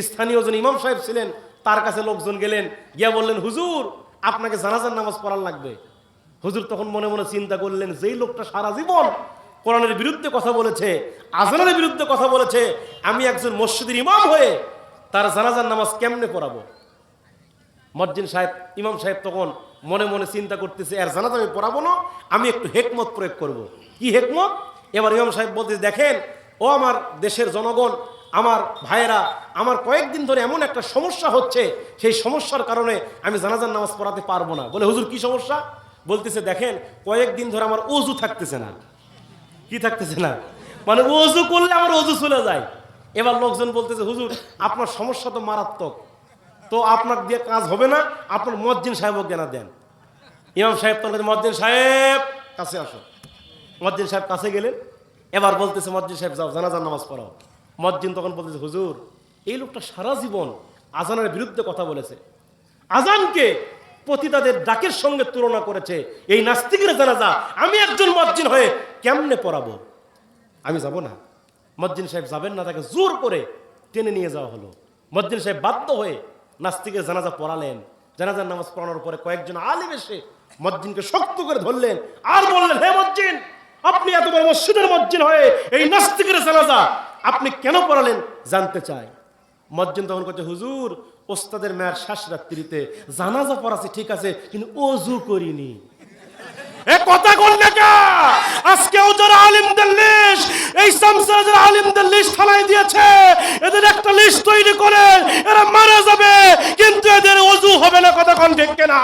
স্থানীয় জন ইমাম সাহেব ছিলেন, তার কাছে লোকজন গেলেন, গিয়া বললেন, হুজুর আপনাকে জানাজার নামাজ পড়ার লাগবে। হুজুর তখন মনে মনে চিন্তা করলেন, যেই লোকটা সারা জীবন কোরআনের বিরুদ্ধে কথা বলেছে, আজানের বিরুদ্ধে কথা বলেছে, আমি একজন মসজিদের ইমাম হয়ে তার জানাজার নামাজ কেমনে পড়াবো? মজ্জিন সাহেব, ইমাম সাহেব তখন মনে মনে চিন্তা করতেছে, এর জানাজা আমি পড়াবো না, আমি একটু হেকমত প্রয়োগ করব। কি হেকমত? এবার ইমাম সাহেব বলতে, দেখেন ও আমার দেশের জনগণ, আমার ভাইয়েরা, আমার কয়েকদিন ধরে এমন একটা সমস্যা হচ্ছে, সেই সমস্যার কারণে আমি জানাজার নামাজ পড়াতে পারবো না। বলে, হুজুর কি সমস্যা? বলতেছে, দেখেন কয়েকদিন ধরে আমার ওযু থাকতেছে না। কি থাকতেছে না? মানে ওযু করলে আমার ওযু চলে যায়। এবার লোকজন বলতেছে, হুজুর আপনার সমস্যা তো মারাত্মক, তো আপনার দিয়ে কাজ হবে না, আপনার মজ্জিন সাহেবও জ্ঞান দেন। ইমাম সাহেব তখন, মজ্জিন সাহেব কাছে আসো। মজ্জিন সাহেব কাছে গেলেন। এবার বলতেছে, মজ্জিন সাহেব যাও জানাজার নামাজ পড়াও। মজ্জিন তখন বলতেছে, হুজুর এই লোকটা সারা জীবন আজানের বিরুদ্ধে কথা বলেছে, আজানকে পতিতাদের ডাকের সঙ্গে তুলনা করেছে, এই নাস্তিকের জানাজা আমি একজন মজ্জিন হয়ে কেমনে পড়াবো? আমি যাব না। মজ্জিন সাহেব যাবেন না, তাকে জোর করে টেনে নিয়ে যাওয়া হলো। মজ্জিন সাহেব বাধ্য হয়ে নাস্তিকের জানাজা পড়ালেন। জানাজার নামাজ পড়ানোর পরে কয়েকজন আলিম এসে মজ্জিনকে শক্ত করে ধরলেন আর বললেন, হে মজ্জিন, আপনি এত বড় মসজিদের মজ্জিন হয়ে এই নাস্তিকের জানাজা আপনি কেন পড়ালেন জানতে চাই। মজ্জিন তখন করছে, হুজুর ওস্তাদের মেয়ের শ্বাস রাত্রিতে জানাজা পড়াছে ঠিক আছে, কিন্তু ওযু করিনি। এ কথা বললে কে? আজকেও যারা আলিমদের লিস্ট, এই সামসারা যারা আলিমদের লিস্ট থানায় দিয়েছে, এদের একটা লিস্ট তৈরি করে, এরা মারা যাবে কিন্তু এদের ওযু হবে না। কথা কোন ঠিক কিনা?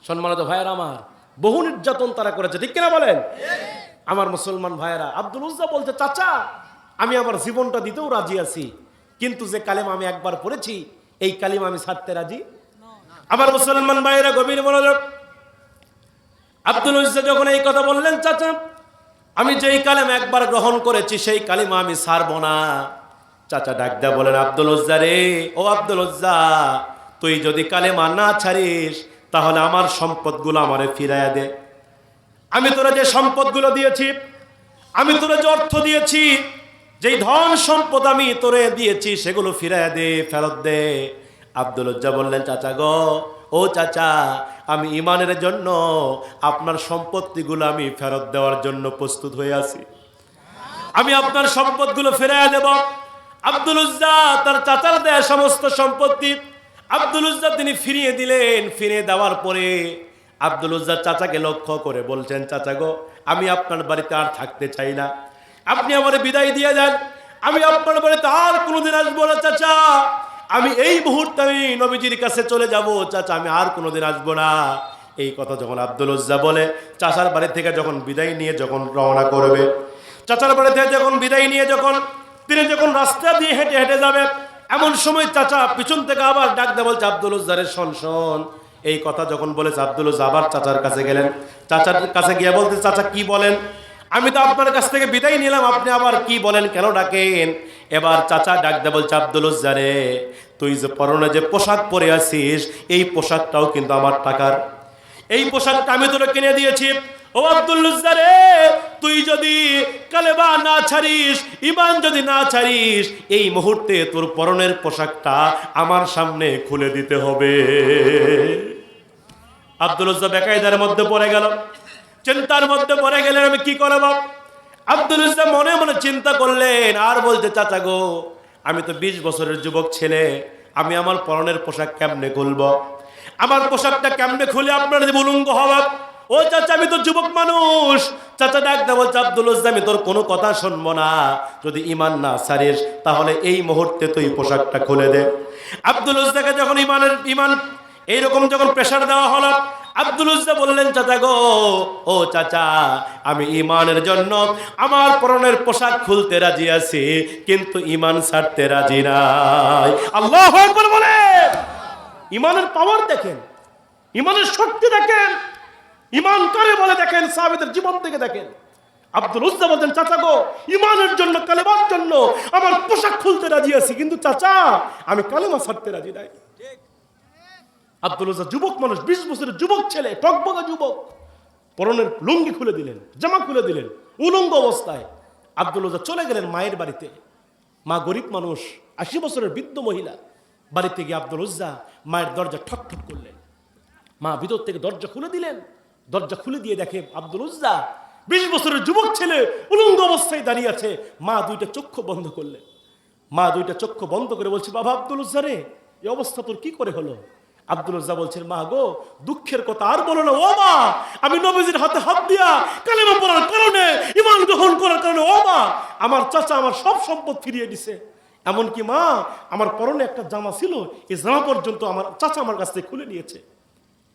সম্মানিত ভাইয়েরা আমার, বহু নির্যাতন তারা করেছে, ঠিক কিনা বলেন? আমার মুসলমান ভাইয়েরা, আব্দুল উজ্জা বলছে, চাচা আমি আমার জীবনটা দিতেও রাজি আছি, কিন্তু যে কালেমা আমি একবার পড়েছি এই কালিমা আমি ছাড়তে রাজি। আমার মুসলমান ভাইয়েরা গভীর মনোযোগ। আব্দুল উজ্জা যখন এই কথা বললেন, চাচা আমি যেই কালেমা একবার গ্রহণ করেছি সেই কালিমা আমি ছাড়বো না। চাচা ডাক দেয়া বলেন, আব্দুল উজ্জা রে, ও আব্দুল উজ্জা, তুই যদি কালেমা না ছাড়িস তাহলে আমার সম্পদগুলো আমারে ফিরাইয়া দে। আমি তোরা যে সম্পদগুলো দিয়েছি, আমি তোরা যে অর্থ দিয়েছি, যেই ধন সম্পদ আমি তোরে দিয়েছি, সেগুলো ফিরাইয়া দে, ফেরত দে। আব্দুল উজ্জা বললেন, চাচা গো, ও চাচা, আমি ইমানের জন্য আপনার সম্পত্তিগুলো আমি ফেরত দেওয়ার জন্য প্রস্তুত হয়ে আছি, আমি আপনার সম্পদগুলো ফিরাইয়া দেব। আব্দুল উজ্জা তার চাচার দেয়া সমস্ত সম্পত্তি আব্দুল উজ্জা তিনি ফিরিয়ে দিলেন। ফিরিয়ে দেওয়ার পরে আব্দুল উজ্জা চাচাকে লক্ষ্য করে বলছেন, চাচা গো, আমি আপনার বাড়িতে আর থাকতে চাই না, আপনি আমার বিদায় দিয়ে দেন, আমি আপনার বাড়িতে আর কোনোদিন আসবো না চাচা, আমি এই মুহূর্তে আমি নবীজির কাছে চলে যাব, চাচা আমি আর কোনোদিন আসবো না। এই কথা যখন আব্দুল উজ্জা বলে, চাচার বাড়ি থেকে যখন বিদায় নিয়ে যখন রওনা করবে, চাচার বাড়ি থেকে যখন বিদায় নিয়ে তিনি যখন রাস্তা দিয়ে হেঁটে হেঁটে যাবে, এমন সময় চাচা পিছন থেকে আবার ডাক দেয়া বলছে, আব্দুল উজ্জারে শোন শোন। এই কথা যখন বলেছে, আব্দুল উজ্জা আবার চাচার কাছে গেলেন। চাচার কাছে গিয়ে বলতে, চাচা কি বলেন? আমি তো আপনার কাছ থেকে বিদায় নিলাম, আপনি আবার কি বলেন, কেন ডাকেন? এবার চাচা ডাক দেয়া বলছে, আব্দুল উজ্জারে, তুই যে পরনে যে পোশাক পরে আছিস, এই পোশাকটাও কিন্তু আমার টাকার, এই পোশাকটা আমি তোরে কিনে দিয়েছি। ও আব্দুল উজ্জা রে, তুই যদি কালেমা না ছাড়িস, ঈমান যদি না ছাড়িস, এই মুহূর্তে তোর পরনের পোশাকটা আমার সামনে খুলে দিতে হবে। আব্দুল উজ্জা বেকায়দার মধ্যে পড়ে গেল, চিন্তার মধ্যে পড়ে গেলেন, আমি কি করব? আব্দুল উজ্জা মনে মনে চিন্তা করলেন আর বলতে, চাচা গো, আমি তো 20 বছরের যুবক ছেলে, আমি আমার পরনের পোশাক কেমনে খুলব? আমার পোশাকটা কেমনে খুলে আপনার যে উলঙ্গ হওয়া? ও চাচা, আমি তো যুবক মানুষ। চাচা ডাক দেয়া বলছে, আব্দুল উজ্জা আমি তোর কোনো কথা শুনবো না, যদি ঈমান না ছাড়িস তাহলে এই মুহূর্তে তুই পোশাকটা খুলে দে। আব্দুল উজ্জাকে যখন ঈমান এইরকম যখন প্রেসার দেওয়া হলো, আব্দুল উজ্জা বললেন, চাচা গো, ও চাচা, আমি ঈমানের জন্য আমার পরনের পোশাক খুলতে রাজি আছি, কিন্তু ঈমান ছাড়তে রাজি নাই। আল্লাহু আকবার বলেন। ঈমানের পাওয়ার দেখেন, ঈমানের শক্তি দেখেন, ঈমান কারে বলে দেখেন, সাহাবীদের জীবন থেকে দেখেন। আব্দুল উজ্জা বলতেন, চাচা গো, ঈমানের জন্য, কালেমার জন্য আমার পোশাক খুলতে রাজি আছি, কিন্তু চাচা আমি কালেমা ছাড়তে রাজি নাই। আব্দুল উজ্জা যুবক মানুষ, 20 বছরের যুবক ছেলে, টকবগা যুবক, পরনের লুঙ্গি খুলে দিলেন, জামা খুলে দিলেন, উলঙ্গ অবস্থায় আব্দুল উজ্জা চলে গেলেন মায়ের বাড়িতে। মা গরিব মানুষ, 80 বছরের বৃদ্ধ মহিলা। বাড়িতে গিয়ে আব্দুল উজ্জা মায়ের দরজা ঠক ঠক করলেন। মা ভিতর থেকে দরজা খুলে দিলেন। দরজা খুলে দিয়ে দেখে আব্দুল উজ্জা 20 বছরের যুবক ছেলে উলঙ্গ অবস্থায় দাঁড়িয়ে আছে। মা দুইটা চক্ষু বন্ধ করলেন। মা দুইটা চক্ষু বন্ধ করে বলছে, বাবা আব্দুল উজ্জা রে, এই অবস্থা তোর কি করে হলো? আব্দুল উজ্জা বলছেন, মা গো, দুঃখের কথা আর বলো না। ও মা, আমি নবীজির হাতে হাত দিয়া কালেমা পড়ার কারণে, ঈমান গ্রহণ করার কারণে, ও মা, আমার চাচা আমার সব সম্পদ ফিরিয়ে দিছে। এমনকি মা, আমার পরনে একটা জামা ছিল, এই জামা পর্যন্ত আমার চাচা আমার কাছ থেকে খুলে নিয়েছে।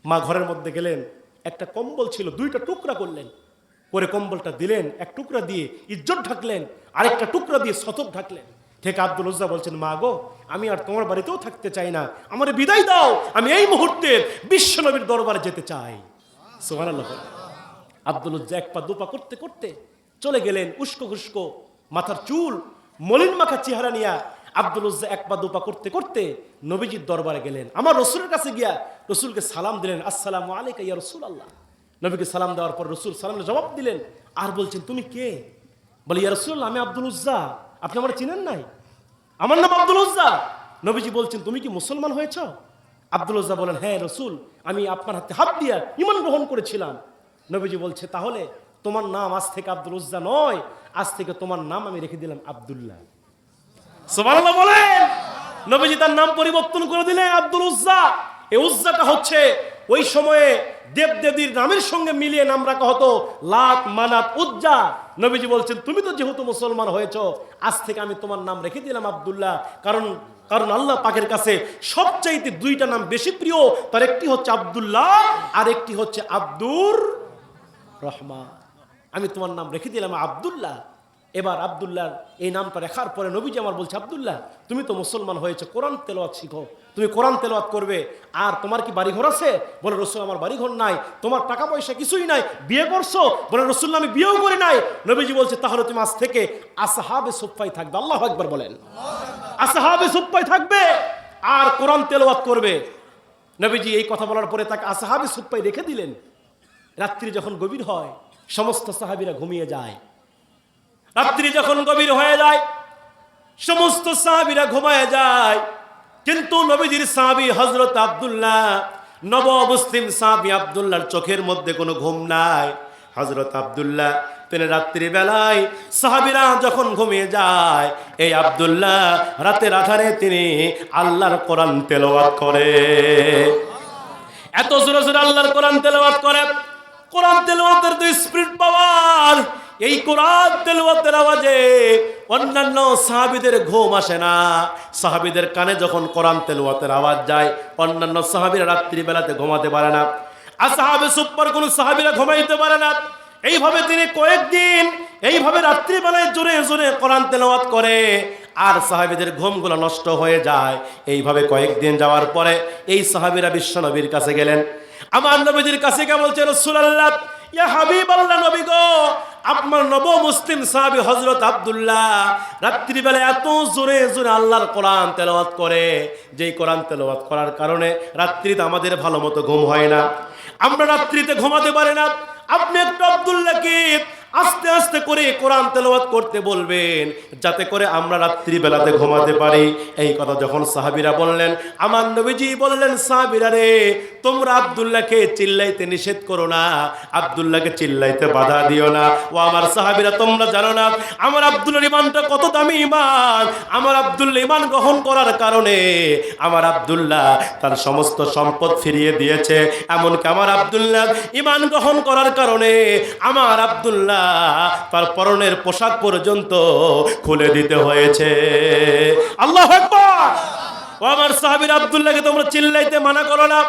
মা ঘরের মধ্যে গেলেন, একটা কম্বল ছিল, 2টা টুকরা করলেন, করে কম্বলটা দিলেন, এক টুকরা দিয়ে ইজ্জত ঢাকলেন, আরেকটা টুকরা দিয়ে সতক ঢাকলেন। ঠিক আব্দুল উজ্জা বলছেন, মা গো, আমি আর তোমার বাড়িতেও থাকতে চাই না, আমার বিদায় দাও, আমি এই মুহূর্তে বিশ্বনবীর দরবারে যেতে চাই। সুবহানাল্লাহ। আব্দুল উজ্জা 1 পা 2 পা করতে করতে চলে গেলেন। উস্কো খুস্কো মাথার চুল, মলিন মাখা চেহারা নিয়া আব্দুল উজ্জা 1 পা 2 পা করতে করতে নবীজির দরবারে গেলেন। আমার রসুলের কাছে গিয়া রসুলকে সালাম দিলেন, আসসালামু আলাইকা ইয়া রাসূলুল্লাহ। নবীকে সালাম দেওয়ার পর রসুল সালামের জবাব দিলেন, আর বলছেন, তুমি কে? বলে, ইয়া রাসূলুল্লাহ, আমি আব্দুল উজ্জা, আপনি আমার চিনেন নাই? আমার নাম আব্দুল উজ্জা। নবীজি বলছেন, তুমি কি মুসলমান হয়েছ? আব্দুল উজ্জা বলেন, হ্যাঁ রসুল, আমি আপনার হাতে হাত দিয়া ঈমান গ্রহণ করেছিলাম। নবীজি বলছে, তাহলে তোমার নাম আজ থেকে আব্দুল উজ্জা নয়, আজ থেকে তোমার নাম আমি রেখে দিলাম আব্দুল্লাহ। সুবহানাল্লাহ বলেন। নবীজি তার নাম পরিবর্তন করে দিলেন আব্দুল উজ্জা। এই উজ্জাটা হচ্ছে ওই সময়ে দেবদেবীর নামের সঙ্গে মিলিয়ে নাম রাখা হতো লাত, মানাত, উজ্জা। নবীজি বলছেন, তুমি তো যেহেতু মুসলমান হয়েছ, আজ থেকে আমি তোমার নাম রেখে দিলাম আব্দুল্লাহ। কারণ আল্লাহ পাকের কাছে সবচাইতে 2টা নাম বেশি প্রিয়, তার একটি হচ্ছে আব্দুল্লাহ আর একটি হচ্ছে আব্দুর রহমান। আমি তোমার নাম রেখে দিলাম আব্দুল্লাহ। এবার আব্দুল্লাহর এই নামটা রেখার পরে নবীজি আমার বলছে, আব্দুল্লাহ, তুমি তো মুসলমান হয়েছে, কোরআন তেলাওয়াত শিখো, তুমি কোরআন তেলাওয়াত করবে। আর তোমার কি বাড়িঘর আছে? বলে, রসুল, আমার বাড়িঘর নাই। তোমার টাকা পয়সা কিছুই নাই, বিয়ে করছো? বলে, রসুল, আমি বিয়েও করি নাই। নবীজি বলছে, তাহলে তুমি আজ থেকে আসহাবে সুফফায় থাকবে। আল্লাহু আকবার বলেন। আসহাবে সুফফায় থাকবে আর কোরআন তেলাওয়াত করবে। নবীজি এই কথা বলার পরে তাকে আসহাবে সুফফায় রেখে দিলেন। রাত্রি যখন গভীর হয়, সমস্ত সাহাবীরা ঘুমিয়ে যায়। রাত্রি যখন গভীর হয়ে যায়, সমস্ত সাহাবীরা ঘুমায় যায়, কিন্তু নবীজির সাহাবী হযরত আব্দুল্লাহ, নব মুসলিম সাহাবী আব্দুল্লাহর চোখের মধ্যে কোনো ঘুম নাই। হযরত আব্দুল্লাহ তিনি রাত্রি বেলায়, সাহাবীরা যখন ঘুমিয়ে যায়, এই আব্দুল্লাহ রাতের আধারে তিনি আল্লাহর কোরআন তেলাওয়াত করে। এত জোরে জোরে আল্লাহর কোরআন তেলাওয়াত করে। কোরআন তেলাওয়াতের তো স্পিরিট পাওয়ার। এই কোরআন তেলাওয়াতের আওয়াজে অন্যান্য সাহাবীদের ঘুম আসে না। সাহাবীদের কানে যখন কোরআন তেলাওয়াতের আওয়াজ যায়, অন্যান্য সাহাবীরা রাত্রি বেলাতে ঘুমাতে পারে না। আসহাবে সুফফার কোন সাহাবীরা ঘুমাইতে পারে না। এইভাবে তিনি কয়েকদিন এইভাবে রাত্রি বেলায় জোরে জোরে কোরআন তেলাওয়াত করে, আর সাহাবীদের ঘুমগুলো নষ্ট হয়ে যায়। এইভাবে কয়েকদিন যাওয়ার পরে এই সাহাবীরা বিশ্বনবীর কাছে গেলেন। আমার নবীজির কাছে গিয়ে বলছে, রাসূলুল্লাহ, ইয়া হাবিবাল্লাহ, নবী গো, আপনার নব মুসলিম সাহাবী হযরত আব্দুল্লাহ রাত্রিবেলা এত জোরে জোরে আল্লাহর কোরআন তেলাওয়াত করে, যেই কোরআন তেলাওয়াত করার কারণে রাত্রিতে আমাদের ভালো মতো ঘুম হয় না, আমরা রাত্রিতে ঘুমাতে পারি না। আপনি একটু আব্দুল্লাহকে আস্তে আস্তে করে কোরআন তেলাওয়াত করতে বলবেন, যাতে করে আমরা রাত্রি বেলাতে ঘুমাতে পারি। এই কথা যখন সাহাবীরা বললেন, আমার নবীজি বললেন, সাহাবীরা রে, তোমরা আব্দুল্লাহকে চিল্লাইতে নিষেধ করো না, আব্দুল্লাহকে চিল্লাইতে বাধা দিও না। ও আমার সাহাবীরা, তোমরা জানো না আমার আব্দুল্লাহর ঈমানটা কত দামি ঈমান। আমার আব্দুল্লাহ ঈমান গ্রহণ করার কারণে আমার আব্দুল্লাহ তার সমস্ত সম্পদ ফিরিয়ে দিয়েছে। এমনকি আমার আব্দুল্লাহ ঈমান গ্রহণ করার কারণে আমার আব্দুল্লাহ তার পরনের পোশাক পর্যন্ত খুলে দিতে হয়েছে। আল্লাহু আকবার। ও আমার সাহাবীরা, আব্দুল্লাহকে তোমরা চিল্লাইতে মানা করো না।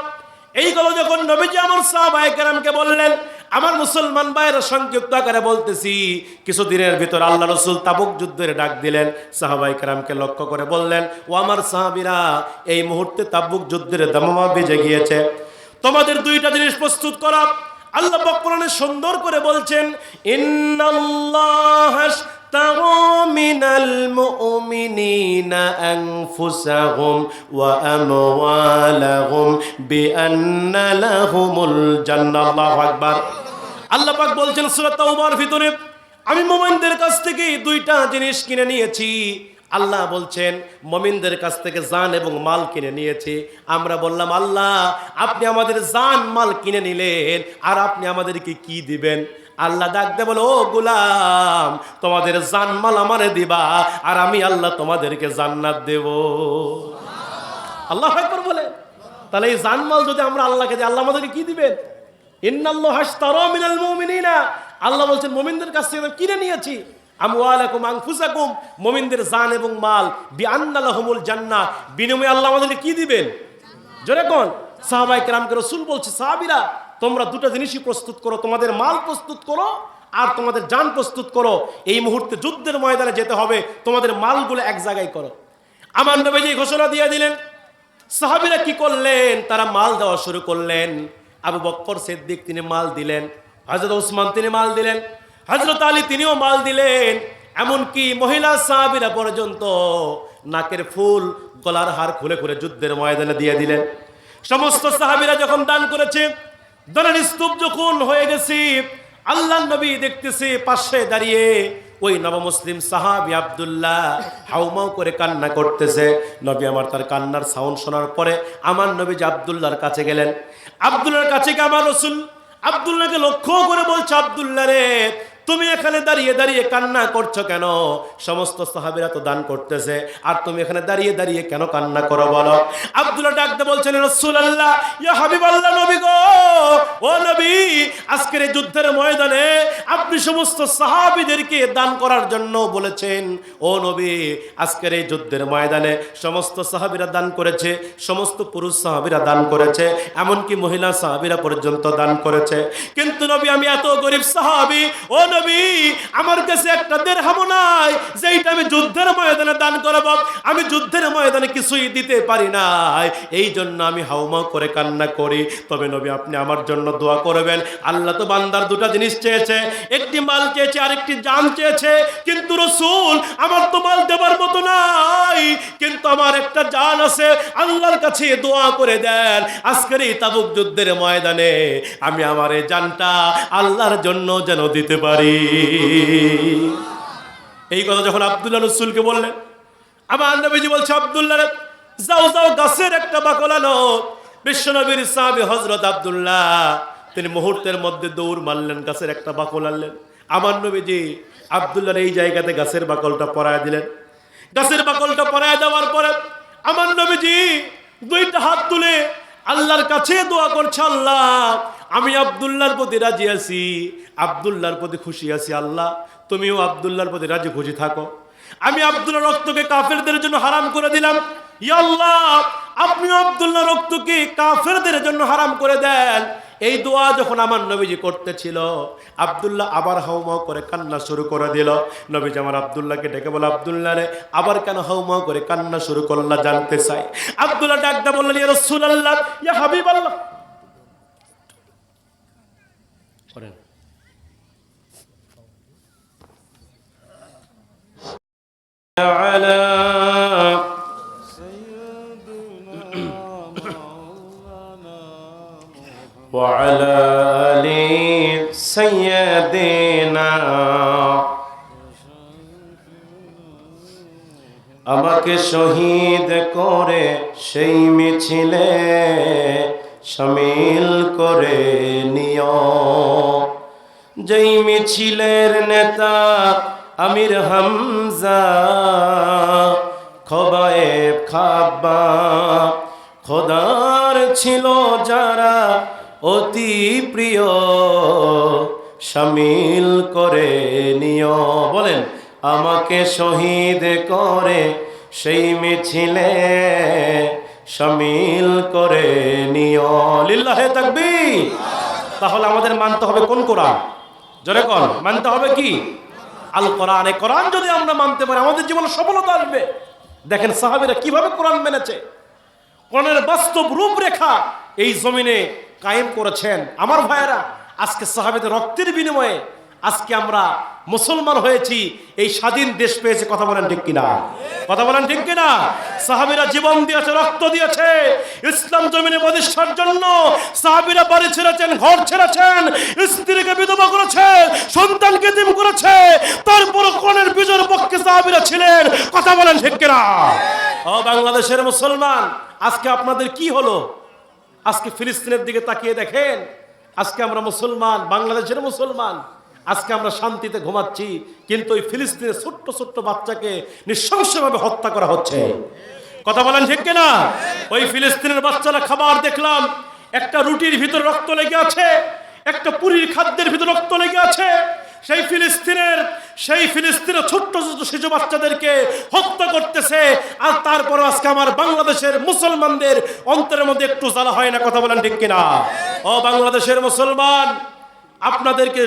এই কথা যখন নবীজি আমার সাহাবায়ে কেরামকে বললেন, আমার মুসলমান ভাইয়েরা সংক্ষিপ্ত আকারে বলতেছি, কিছুদিনের ভিতর আল্লাহ রাসূল তাবুক যুদ্ধের ডাক দিলেন। সাহাবায়ে কেরামকে লক্ষ্য করে বললেন, ও আমার সাহাবীরা, এই মুহূর্তে তাবুক যুদ্ধের দামামা বেজে গিয়েছে, তোমাদের 2টা জিনিস প্রস্তুত করা। আল্লাহ পাক কোরআনে সুন্দর করে বলছেন, ইন্নাল্লাহা আশতারা মিনাল মুমিনিনা আনফুসাহুম ওয়া আমওয়ালাহুম বিআন্না লাহুমুল জান্নাহ। আল্লাহু আকবার। আল্লাহ পাক বলছেন সূরা তাওবার ভিতরে, আমি মুমিনদের কাছ থেকে 2টা জিনিস কিনে নিয়েছি। আল্লাহ বলছেন মুমিনদের কাছ থেকে জান এবং মাল কিনে নিয়েছি। আমরা বললাম আল্লাহ আপনি আমাদের জান মাল কিনে নিলেন, আর আপনি আমাদেরকে কি দিবেন? আল্লাহ ডাকতে বলে, ও গোলাম, তোমাদের জান মাল আমারে দিবা, আর আমি আল্লাহ তোমাদেরকে জান্নাত দেব। আল্লাহু আকবার বলে। তাহলে এই জান মাল যদি আমরা আল্লাহকে দিই, আল্লাহ আমাদেরকে কি দিবেন? ইন্নাল্লাহা আশতারা মিনাল মুমিনিনা, আল্লাহ বলছেন মুমিনদের কাছ থেকে কিনে নিয়েছি আমওয়ালাকুম আনফুসাকুম, মুমিনদের জান এবং মাল, বিআন্না লাহুমুল জান্নাহ, বিনিময়ে আল্লাহ আমাদেরকে কি দিবেন? জোরে কোন? সাহাবায়ে কেরামকে রাসূল বলছে, সাহাবীরা তোমরা দুটো জিনিসই প্রস্তুত করো, তোমাদের মাল প্রস্তুত করো আর তোমাদের জান প্রস্তুত করো। এই মুহূর্তে যুদ্ধের ময়দানে যেতে হবে, তোমাদের মালগুলো এক জায়গায় করো। আমার নবীজি ঘোষণা দিয়ে দিলেন। সাহাবীরা কি করলেন? তারা মাল দেওয়া শুরু করলেন। আবু বকর সিদ্দিক তিনি মাল দিলেন, হযরত ওসমান তিনি মাল দিলেন, হযরত আলী তিনিও মাল দিলেন, এমনকি মহিলা সাহাবীরা পর্যন্ত নাকের ফুল গলার হার খুলে খুলে যুদ্ধের ময়দানে দিয়ে দিলেন। সমস্ত সাহাবীরা যখন দান করেছে, দানের স্তূপ যখন হয়ে গেছে, আল্লাহর নবী দেখতেছে পাশে দাঁড়িয়ে ওই নবমুসলিম সাহাবী আব্দুল্লাহ হাউমাউ করে কান্না করতেছে। নবী আমার তার কান্নার সাউন্ড শোনার পরে আমার নবী যে আব্দুল্লাহর কাছে গেলেন। আব্দুল্লাহর কাছে গিয়ে আমার রাসূল আব্দুল্লাহকে লক্ষ্য করে বলছে, আব্দুল্লাহ রে, তুমি এখানে দাঁড়িয়ে দাঁড়িয়ে কান্না করছো কেন? সমস্ত সাহাবীরা তো দান করতেছে, আর তুমি এখানে দাঁড়িয়ে দাঁড়িয়ে কেন কান্না করো বলো? আব্দুল্লাহ ডাকতে বলছেন, রাসূলুল্লাহ, ইয়া হাবিবাল্লাহ, নবী গো, ও নবী, আজকের এই যুদ্ধের ময়দানে আপনি সমস্ত সাহাবীদেরকে দান করার জন্য বলেছেন। ও নবী, আজকের এই যুদ্ধের ময়দানে সমস্ত সাহাবীরা দান করেছে, সমস্ত পুরুষ সাহাবীরা দান করেছে, এমনকি মহিলা সাহাবীরা পর্যন্ত দান করেছে। কিন্তু নবী, আমি এত গরিব সাহাবী, ও নবী, আমার কাছে একটা দিরহামও নাই যেটা আমি যুদ্ধের ময়দানে দান করব। আমি যুদ্ধের ময়দানে কিছুই দিতে পারি না, এই জন্য আমি হাউমাউ করে কান্না করি। তবে নবী, আপনি আমার জন্য দোয়া করবেন। আল্লাহ তো বান্দার দুটো জিনিস চেয়েছে, একটি মাল চেয়েছে আর একটি জান চেয়েছে। কিন্তু রাসূল, আমার তো মাল দেবার মতো নাই, কিন্তু আমার একটা জান আছে। আল্লাহর কাছে দোয়া করে দেন, আজকের এই তাবুক যুদ্ধের ময়দানে আমি আমার এই জানটা আল্লাহর জন্য যেন দিতে পারি। এই কথা যখন আব্দুল্লাহ রাসূলকে বললেন, আমার নবীজি বলছে, আব্দুল্লাহ, যাও যাও, গাছের একটা বাকল আনো। বিশ্বনবীর সাহাবী হযরত আব্দুল্লাহ তিনি মুহূর্তের মধ্যে দৌড় মারলেন, গাছের একটা বাকল আনলেন। আমার নবীজি আব্দুল্লাহর এই জায়গাতে গাছের বাকলটা পরায় দিলেন। গাছের বাকলটা পরায় দেওয়ার পরে আমার নবীজি দুইটা হাত তুলে আল্লাহর কাছে দোয়া করছে, আল্লাহ, আমি আব্দুল্লাহর প্রতি রাজি আছি, আব্দুল্লাহর প্রতি খুশি আছি। আল্লাহ, তুমিও আব্দুল্লাহর প্রতি রাজি খুশি থাকো। আমি আব্দুল্লাহর রক্তকে কাফেরদের জন্য হারাম করে দিলাম। ইয়া আল্লাহ, আপনি আব্দুল্লাহর রক্তকে কাফেরদের জন্য হারাম করে দেন। এই দোয়া যখন আমার নবীজি করতেছিল, আব্দুল্লাহ আবার হাউমাউ করে কান্না শুরু করে দিল। নবীজি আমার আব্দুল্লাহকে ডেকে বলে, আব্দুল্লাহ রে, আবার কেন হাউমাউ করে কান্না শুরু করলা জানতে চাই। আব্দুল্লাহ ডাকতে বললেন, ইয়া রাসূলুল্লাহ, ইয়া হাবিবাল্লাহ, করেন على وعلى آل سيدنا আমাকে শহীদ করে সেই মিছিলে শামিল করে নিও। যেই মিছিলের নেতা আমির হামজা, খোবায়েব খাব্বাব, খোদার ছিল যারা অতি প্রিয়, শামিল করে নিও। বলেন, আমাকে শহীদ করে সেই মিছিলে শামিল করে নিও। লিল্লাহে তাকবীর। তাহলে আমাদের মানতে হবে কোন কোরআন? জোরে কোন? মানতে হবে কি? আল কোরআন। এই কোরআন যদি আমরা মানতে পারি, আমাদের জীবনে সফলতা আসবে। দেখেন সাহাবীরা কিভাবে কোরআন মেনেছে, কোরআনের বাস্তব রূপরেখা এই জমিনে কায়েম করেছেন। আমার ভাইয়েরা, আজকে সাহাবীদের রক্তের বিনিময়ে আজকে আমরা মুসলমান হয়েছি, এই স্বাধীন দেশ পেয়েছে। কথা বলেন ঠিক কিনা? কথা বলেন ঠিক কিনা? সাহাবীরা জীবন দিয়েছে, রক্ত দিয়েছে ইসলাম জমিনে প্রতিষ্ঠার জন্য। সাহাবীরা বাড়ি ছেড়েছেন, ঘর ছেড়েছেন, স্ত্রীকে বিধবা করেছে, সন্তানকে এতিম করেছে, তারপর কোরআনের বিজয়ের পক্ষে সাহাবীরা ছিলেন। কথা বলেন ঠিক কিনা? ও বাংলাদেশের মুসলমান, আজকে আপনাদের কি হলো? আজকে ফিলিস্তিনের দিকে তাকিয়ে দেখেন। আজকে আমরা মুসলমান, বাংলাদেশের মুসলমান, আজকে আমরা শান্তিতে ঘুমাচ্ছি, কিন্তু ওই ফিলিস্তিনের ছোট্ট ছোট্ট বাচ্চাকে নৃশংসভাবে হত্যা করা হচ্ছে। কথা বলেন ঠিক কিনা? ওই ফিলিস্তিনের বাচ্চারা খাবার দেখলাম, একটা রুটির ভিতরে রক্ত লেগে আছে, একটা পুরীর খাদ্যের ভিতরে রক্ত লেগে আছে। সেই ফিলিস্তিনের ছোট্ট ছোট্ট শিশু বাচ্চাদেরকে হত্যা করতেছে। আর তারপর আজকে আমার বাংলাদেশের মুসলমানদের অন্তরের মধ্যে একটু জ্বালা হয় না? কথা বলেন ঠিক কিনা? ও বাংলাদেশের মুসলমান, আপনাদেরকে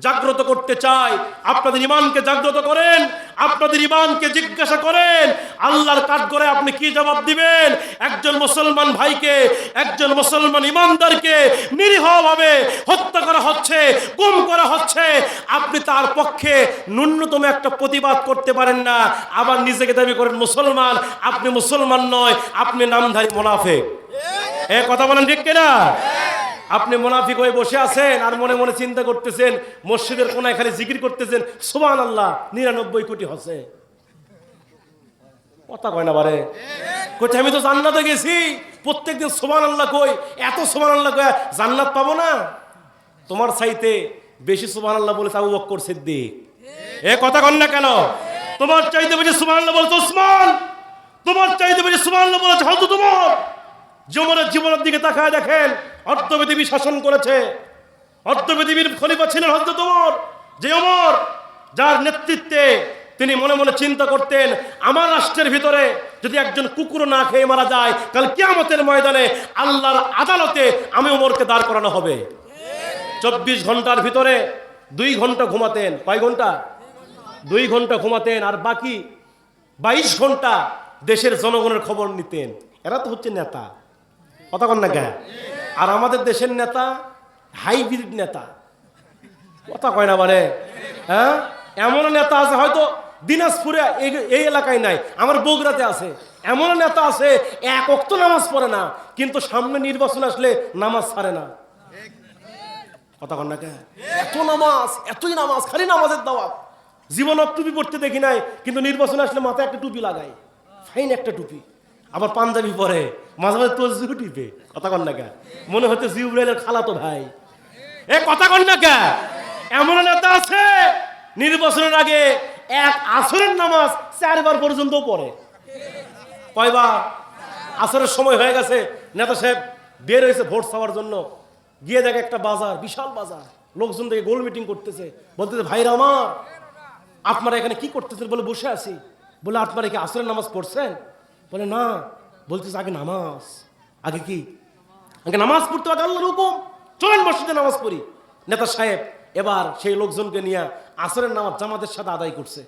জাগ্রত করতে চাই, আপনাদের ইমানকে জাগ্রত করেন, আপনাদের ইমানকে জিজ্ঞাসা করেন, আল্লাহর কাঠগড়ে আপনি কি জবাব দিবেন? একজন মুসলমান ভাইকে, একজন মুসলমান ইমানদারকে নিরীহভাবে হত্যা করা হচ্ছে, গুম করা হচ্ছে। আপনি তার পক্ষে ন্যূনতম একটা প্রতিবাদ করতে পারেন না, আবার নিজেকে দাবি করেন মুসলমান। আপনি মুসলমান নয়, আপনি নামধারী মুনাফিক। এ কথা বলেন ঠিক কিনা? আপনি মুনাফিক হয়ে বসে আছেন আর মনে মনে চিন্তা করতেছেন, মসজিদের কোনায় খালি জিকির করতেছেন সুবহানাল্লাহ 99 কোটি হচ্ছে। কথা কয় না বারে? কইতে আমি তো জান্নাতে গেছি, প্রত্যেকদিন সুবহানাল্লাহ কই, এত সুবহানাল্লাহ কই জান্নাত পাবো না? তোমার চাইতে বেশি সুবহানাল্লাহ বলেছে আবু বকর সিদ্দিক। এ কথা কন না কেন? তোমার চাইতে বেশি সুবহানাল্লাহ বলেছে ওসমান, তোমার চাইতে বেশি সুবহানাল্লাহ বলেছে হযরত ওমর। ওমরের জীবনের দিকে তাকায় দেখেন, অর্ধ পৃথিবী শাসন করেছে, অর্ধ পৃথিবীর খলিফা ছিলেন হযরত ওমর। যে ওমর, যার নেতৃত্বে তিনি মনে মনে চিন্তা করতেন, আমার রাষ্ট্রের ভিতরে যদি একজন কুকুর না খেয়ে মারা যায়, কাল কিয়ামতের ময়দানে আল্লাহর আদালতে আমি ওমরকে দাঁড় করানো হবে। 24 ঘন্টার ভিতরে 2 ঘন্টা ঘুমাতেন। কয় ঘন্টা? 2 ঘন্টা ঘুমাতেন, আর বাকি 22 ঘন্টা দেশের জনগণের খবর নিতেন। এরা তো হচ্ছে নেতা। কথা কন না কে? আর আমাদের দেশের নেতা হাইব্রিড নেতা। কথা কয় না মানে? হ্যাঁ, এমন নেতা আছে হয়তো দিনাজপুরে এই এলাকায় নাই, আমার বগুড়াতে আছে। এমন নেতা আছে এক ওয়াক্ত নামাজ পড়ে না, কিন্তু সামনে নির্বাচন আসলে নামাজ ছাড়ে না। কথা কন না কে? এত নামাজ, এতই নামাজ, খালি নামাজের দাওয়াত। জীবনে টুপি পড়তে দেখি নাই, কিন্তু নির্বাচন আসলে মাথায় একটা টুপি লাগায়, ফাইন একটা টুপি, আবার পাঞ্জাবি পরে, মাঝে মাঝে তসবিহ টিপে। কথা কন না কে? মনে হচ্ছে জিবরাইলের খালাতো ভাই। এ কথা কন না কে? এমন নেতা আছে নির্বাচনের আগে এক আসরের নামাজ 4 বার পর্যন্ত পড়ে। কয়বার? আসরের সময় হয়ে গেছে, নেতা সাহেব বের হয়েছে ভোট চাওয়ার জন্য, গিয়ে দেখে একটা বাজার, বিশাল বাজার, লোকজন থেকে গোল মিটিং করতেছে, বলতেছে ভাইরা আমার, আপনারা এখানে কি করতেছেন? বলে বসে আছি। বলে আপনারা কি আসরের নামাজ পড়ছেন? বলে না। বলতেছে আগে নামাজ, আগে কি? আগে নামাজ পড়তে হবে, আল্লাহর হুকুম, চলেন মসজিদে নামাজ পড়ি। নেতা সাহেব এবার সেই লোকজনকে নিয়ে আসরের নামাজ জামাতের সাথে আদায় করছে।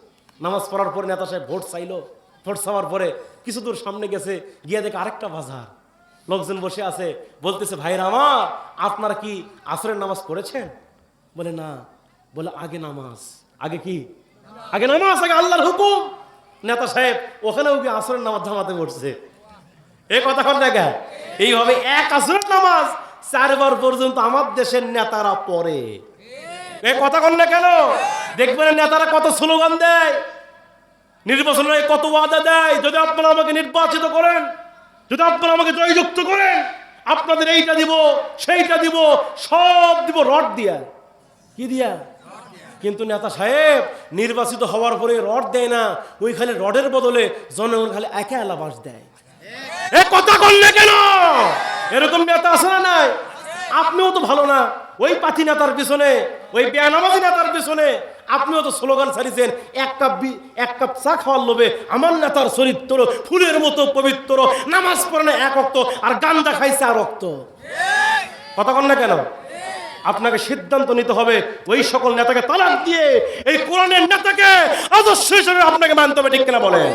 নামাজ পড়ার পরে নেতা সাহেব ভোট চাইলো। ভোট চাওয়ার পরে কিছু দূর সামনে গেছে, গিয়ে দেখে আরেকটা বাজার, লোকজন বসে আছে। বলতেছে ভাইরা আমার, আপনারা কি আসরের নামাজ পড়েছেন? বলে না। বলে আগে নামাজ, আগে কি? আগে নামাজ, আগে আল্লাহর হুকুম। নেতা সাহেব ওখানেও গিয়ে আসরের নামাজ জামাতে পড়ছে। এই কথা কন দেখা, এইভাবে এক আসরের নামাজ 4 বার পর্যন্ত আমার দেশের নেতারা পড়ে। এই কথা কন না কেন? দেখবেন নেতারা কত স্লোগান দেয়, নির্বাচনে কত ওয়াদা দেয়। যদি আপনারা আমাকে নির্বাচিত করেন, যদি আপনারা আমাকে জয়যুক্ত করেন, আপনাদের এইটা দিব, সেইটা দিব, সব দিব রড দিয়া। কি দিয়া? কিন্তু নেতা সাহেব নির্বাচিত হওয়ার পরে রড দেয় না, ওই খালি রডের বদলে জনগণ খালি একা এলা বাস দেয়। এ কথা করলে কেন? এরকম নেতা আছে না নাই? আপনিও তো ভালো না, ওই পাতি নেতার পিছনে, ওই বেনামাজি নেতার পিছনে আপনিও তো স্লোগান ছাড়িয়েছেন, এক কাপ চা খাওয়ার লোভে আমার নেতার চরিত্র ফুলের মতো পবিত্র, নামাজ পড়ে না 1 ওয়াক্ত, আর গাঞ্জা খাইছে 4 ওয়াক্ত। কথা কন না কেন? আপনাকে সিদ্ধান্ত নিতে হবে, ওই সকল নেতাকে তালাক দিয়ে এই কোরআনের নেতাকে আদর্শ হিসেবে আপনাকে মানতে হবে। ঠিক কিনা বলেন?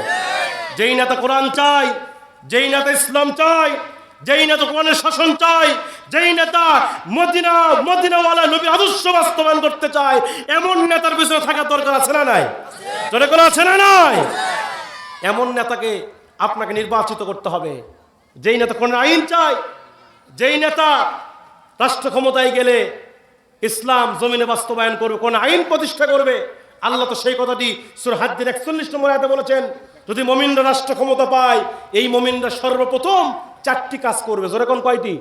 যেই নেতা কোরআন চাই, যেই নেতা ইসলাম চাই, যেই নেতা কোরআনের শাসন চাই, যেই নেতা মদিনাওয়ালা নবী আদর্শ বাস্তবায়ন করতে চায়, এমন নেতার পিছনে থাকার দরকার আছে না নাই? জোরে করে আছে না নাই? এমন নেতাকে আপনাকে নির্বাচিত করতে হবে, যেই নেতা কোন আইন চায়, যেই নেতা রাষ্ট্র ক্ষমতায় গেলে ইসলাম জমিনে বাস্তবায়ন করবে, কোন আইন প্রতিষ্ঠা করবে। আল্লাহ তো সেই কথাটি সূরা হাজ্জের 41 নম্বর আয়াতে বলেছেন, যদি মুমিনরা রাষ্ট্র ক্ষমতা পায়, এই মুমিনরা সর্বপ্রথম 4টি কাজ করবে। জোরে কোন কয়টি?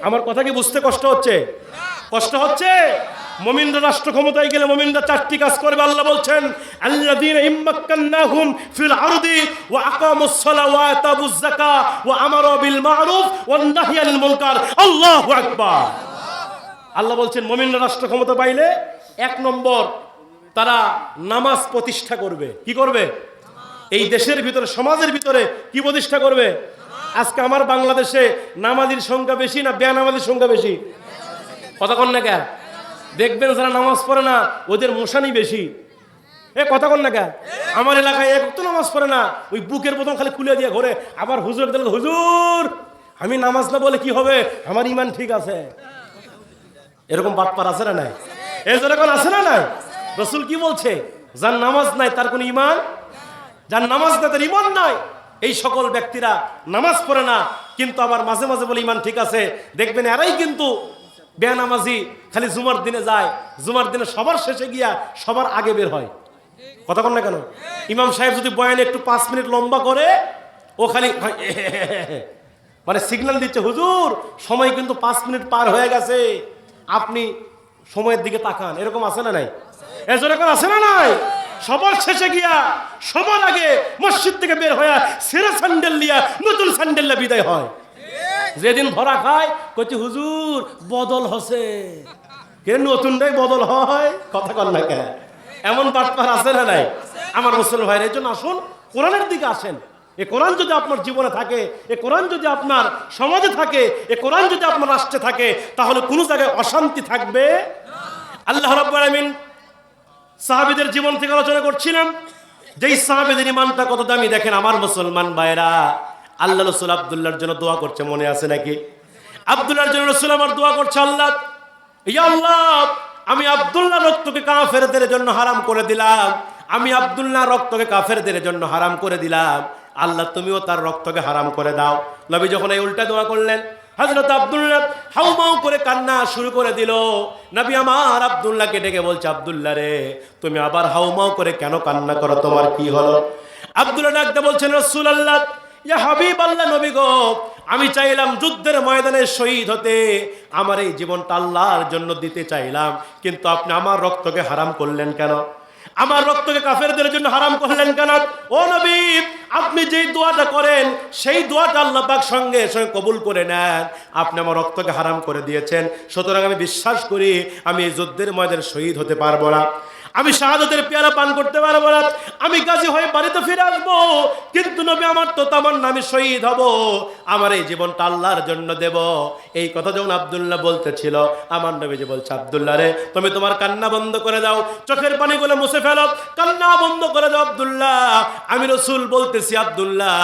আমার কথা কি বুঝতে কষ্ট হচ্ছে? কষ্ট হচ্ছে? মুমিনরা রাষ্ট্র ক্ষমতায় গেলে মুমিনরা 4টি কাজ করবে। আল্লাহ বলছেন, আল্লাযীনা ইম্মাক্কান্নাহুম ফিল আরদি ওয়া আকামুস সালাওয়া ওয়া আতাবুজ যাকা ওয়া আমারু বিল মা'রুফ ওয়া নাহী আনিল মুনকার। আল্লাহু আকবার। আল্লাহ বলছেন মুমিনরা রাষ্ট্র ক্ষমতা পাইলে 1 নম্বর তারা নামাজ প্রতিষ্ঠা করবে। কি করবে? এই দেশের ভিতরে, সমাজের ভিতরে কি প্রতিষ্ঠা করবে? আজকে আমার বাংলাদেশে নামাজীর সংখ্যা বেশি না বেনামাজির সংখ্যা বেশি? কথা কন না কে? দেখবেন যারা নামাজ পড়ে না ওদের মশানি বেশি। কথা কন না কে? আমার এলাকায় এক তো নামাজ পড়ে না, ওই বুকের বোতাম খালি খুলে দিয়ে ঘরে, আবার হুজুর দিল, হুজুর আমি নামাজ না বলে কি হবে, আমার ইমান ঠিক আছে। এরকম বাটপার আছে না নাই? যেরকম আছে না নাই? রাসূল কি বলছে? যার নামাজ নাই তার কোনো ইমান, যার নামাজ নাই তার ইমান নাই। এই সকল ব্যক্তিরা নামাজ পড়ে না, কিন্তু আবার মাঝে মাঝে বলে ইমান ঠিক আছে। দেখবেন এরাই কিন্তু বেনামাজি, খালি জুমার দিনে যায়, জুমার দিনে সবার শেষে গিয়া সবার আগে বের হয়। কথা কন না কেন? ইমাম সাহেব যদি বয়ানে একটু 5 মিনিট লম্বা করে, ও খালি মানে সিগন্যাল দিচ্ছে, হুজুর সময় কিন্তু 5 মিনিট পার হয়ে গেছে, আপনি সময়ের দিকে তাকান। এরকম আছে না নাই? এরকম আছে না নাই? সবার শেষে গিয়া সবার আগে মসজিদ থেকে বের হয়ে সেরা স্যান্ডেল নিয়ে নতুন স্যান্ডেল নিয়ে বিদায় হয়। যেদিন ধরা খায় কইছে হুজুর বদল হচ্ছে, কে নতুনটাই বদল হয়। কথা কন না কেন? এমন বাটপার আছে না নাই? আমার মুসলমান ভাইরা, এই জন্য আসুন কোরআনের দিকে আসেন। এ কোরআন যদি আপনার জীবনে থাকে, এ কোরআন যদি আপনার সমাজে থাকে, এ কোরআন যদি আপনার রাষ্ট্রে থাকে, তাহলে কোনো জায়গায় অশান্তি থাকবে। আল্লাহ রাব্বুল আলামিন সাহাবীদের জীবন থেকে আলোচনা করছিলাম, যেই সাহাবীদের ইমানটা কত দামি দেখেন। আমার মুসলমান ভাইরা, আল্লাহ রাসূল আব্দুল্লাহর জন্য দোয়া করছে, মনে আছে নাকি? আব্দুল্লাহর জন্য রাসূল আমার দোয়া করছে, আল্লাহ ইয়া আল্লাহ আমি আব্দুল্লাহ রক্তকে কাফেরদের জন্য হারাম করে দিলাম, আমি আব্দুল্লাহ রক্তকে কাফেরদের জন্য হারাম করে দিলাম, আল্লাহ তুমিও তার রক্তকে হারাম করে দাও। নবী যখন এই উল্টা দোয়া করলেন, হযরত আব্দুল্লাহ হাউমাউ করে কান্না শুরু করে দিল। নবী আমার আব্দুল্লাহকে ডেকে বলছে, আব্দুল্লাহ রে তুমি আবার হাউমাউ করে কেন কান্না করো, তোমার কি হলো? আব্দুল্লাহ ডাকতে বলছেন, রাসূলুল্লাহ ইয়া হাবিবাল্লাহ, নবী গো আমি চাইলাম যুদ্ধের ময়দানে শহীদ হতে, আমার এই জীবনটা আল্লাহর জন্য দিতে চাইলাম, কিন্তু আপনি আমার রক্তকে হারাম করলেন কেন? আমার রক্তকে কাফেরদের জন্য হারাম করলেন কেন? ও নবী আপনি যেই দোয়াটা করেন সেই দোয়াটা আল্লাহ পাক সঙ্গে সঙ্গে কবুল করে নেন। আপনি আমার রক্তকে হারাম করে দিয়েছেন, সুতরাং আমি বিশ্বাস করি আমি এই যুদ্ধের ময়দানে শহীদ হতে পারবো না, আমি শাহাদাতের পেয়ালা পান করতে পারবো না, আমি গাজী হয়ে বাড়িতে ফিরে আসবো, কিন্তু নবী আমার তো তামান্না আমি শহীদ হব, আমার এই জীবনটা আল্লাহর জন্য দেব। এই কথা যখন আব্দুল্লাহ বলতেছিল, আমার নবীজি বলছে, আব্দুল্লাহ রে তুমি তোমার কান্না বন্ধ করে দাও, চোখের পানিগুলো মুছে ফেলো, কান্না বন্ধ করে দাও। আব্দুল্লাহ আমি রাসূল বলতেছি, আব্দুল্লাহ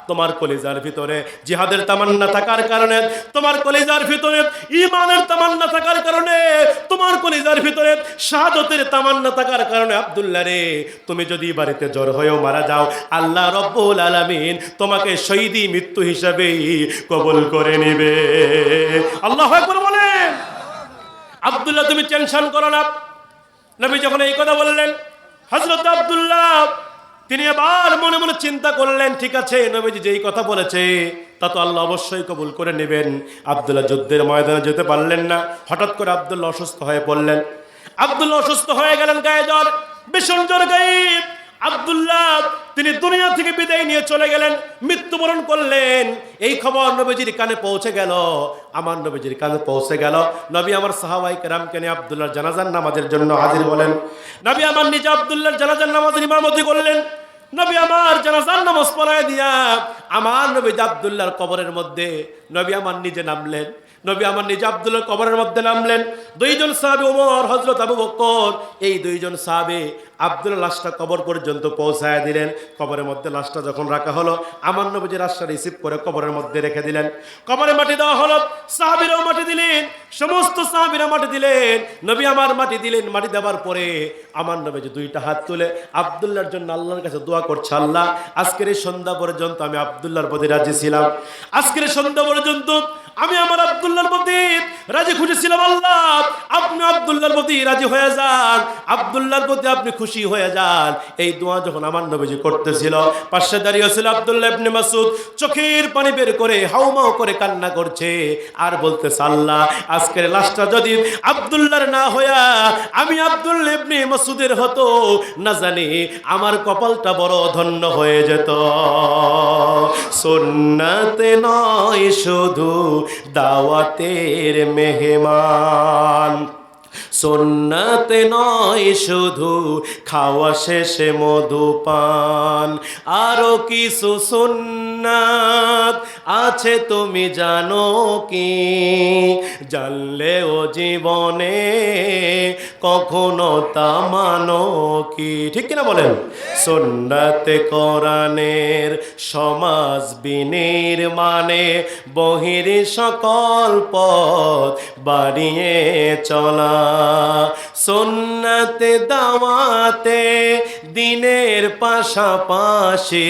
তোমার কলিজার ভিতরে জিহাদের তামান্না থাকার কারণে, তোমার কলিজার ভিতরে ঈমানের তামান্না থাকার কারণে, তোমার কলিজার ভিতরে শাহাদাতের তামান্না থাকার কারণে, আব্দুল্লাহ রে তুমি যদি বাড়িতে জ্বর হয়েও মারা যাও, আল্লাহ রাব্বুল আলামিন তোমাকে শহীদি মৃত্যু হিসাবে কবুল করে নেবে। আল্লাহু আকবার বলেন। আব্দুল্লাহ তুমি টেনশন করো না। নবী যখন এই কথা বললেন, হযরত আব্দুল্লাহ তিনি আবার মনে মনে চিন্তা করলেন, ঠিক আছে নবীজি যেই কথা বলেছে তা তো আল্লাহ অবশ্যই কবুল করে নেবেন। আব্দুল্লাহ যুদ্ধের ময়দানে যেতে পারলেন না, হঠাৎ করে আব্দুল্লাহ অসুস্থ হয়ে পড়লেন। আব্দুল্লাহ অসুস্থ হয়ে গেলেন, গায়ে জ্বর, ভীষণ জ্বর গায়ে। আব্দুল্লাহ তিনি দুনিয়া থেকে বিদায় নিয়ে চলে গেলেন, মৃত্যুবরণ করলেন। এই খবর নবীজির কানে পৌঁছে গেল, আমার নবীজির কানে পৌঁছে গেল। নবী আমার সাহাবায়ে কেরামকে নিয়ে আব্দুল্লাহর জানাজার নামাজের জন্য হাজির হলেন। নবী আমার নিজে আব্দুল্লাহর জানাজার নামাজের ইমামতি করলেন। নবী আমার জানাজার নামাজ পড়ায় দিয়া আমার নবী আব্দুল্লাহর কবরের মধ্যে নবী আমার নিজে নামলেন। নবী আমার নিজে আব্দুল্লাহর কবরের মধ্যে নামলেন। দুইজন সাহাবী ওমর, হযরত আবু বকর, এই দুইজন সাহাবী আব্দুল্লাহ লাশটা কবর পর্যন্ত পৌঁছায় দিলেন। কবরের মধ্যে লাশটা যখন রাখা হলো, আমার নবীজি লাশটা রিসিভ করে কবরের মধ্যে রেখে দিলেন। কবরে মাটি দেওয়া হলো, সাহাবীরাও মাটি দিলেন, সমস্ত সাহাবীরা মাটি দিলেন, নবী আমার মাটি দিলেন। মাটি দেওয়ার পরে আমার নবীজি দুইটা হাত তুলে আব্দুল্লাহর জন্য আল্লাহর কাছে দোয়া করছে, আল্লাহ আজকের এই সন্ধ্যা পর্যন্ত আমি আব্দুল্লাহর প্রতি রাজি ছিলাম, আজকের এই সন্ধ্যা পর্যন্ত আমি আমার আব্দুল্লাহর প্রতি রাজি খুশি ছিলাম, আল্লাহ আপনি আব্দুল্লাহর প্রতি রাজি হয়ে যান, আব্দুল্লাহর প্রতি আপনি খুশি হয়ে যান। এই দোয়া যখন আমার নবীজি করতেছিল, পাশে দাঁড়িয়ে ছিল আব্দুল্লাহ ইবনে মাসউদ, চোখের পানি বের করে হাউমাউ করে কান্না করছে আর বলতেছে, আল্লাহ আজকের লাশটা যদি আব্দুল্লাহর না হইয়া আমি আব্দুল্লাহ ইবনে মাসউদের হতো, না জানি আমার কপালটা বড় ধন্য হয়ে যেত। সুন্নাতে নয় শুধু দাওয়াতের মেহমান, সুন্নাতে নয় শুধু খাওয়া শেষে মধুপান, আরো কিছু সুন্নাত আছে তুমি জানো কি, জানলেও জীবনে কখনো তা মানো কি। ঠিক কিনা বলেন? সুন্নাতে কোরআনের সমাজ বিনির্মাণে বহির সকল পথ বাড়িয়ে চলা, সুন্নাতে দাওয়াতে দিনের পাশাপাশি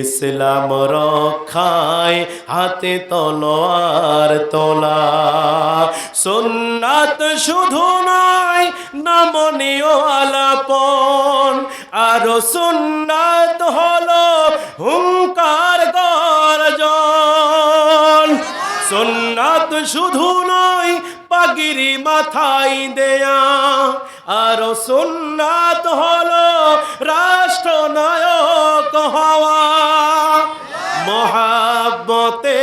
ইসলাম রক্ষায় হাতে তলোয়ার তোলা। সুন্নাত শুধু নয় নমনীয় আলাপন, আরো সুন্নাত হলো হুঙ্কার গর্জন। সুন্নাত শুধু নয় পাগড়ি মাথায় দেয়া, আরো সুন্নাত হলো রাষ্ট্রনায়ক হওয়া। মহাব্বতে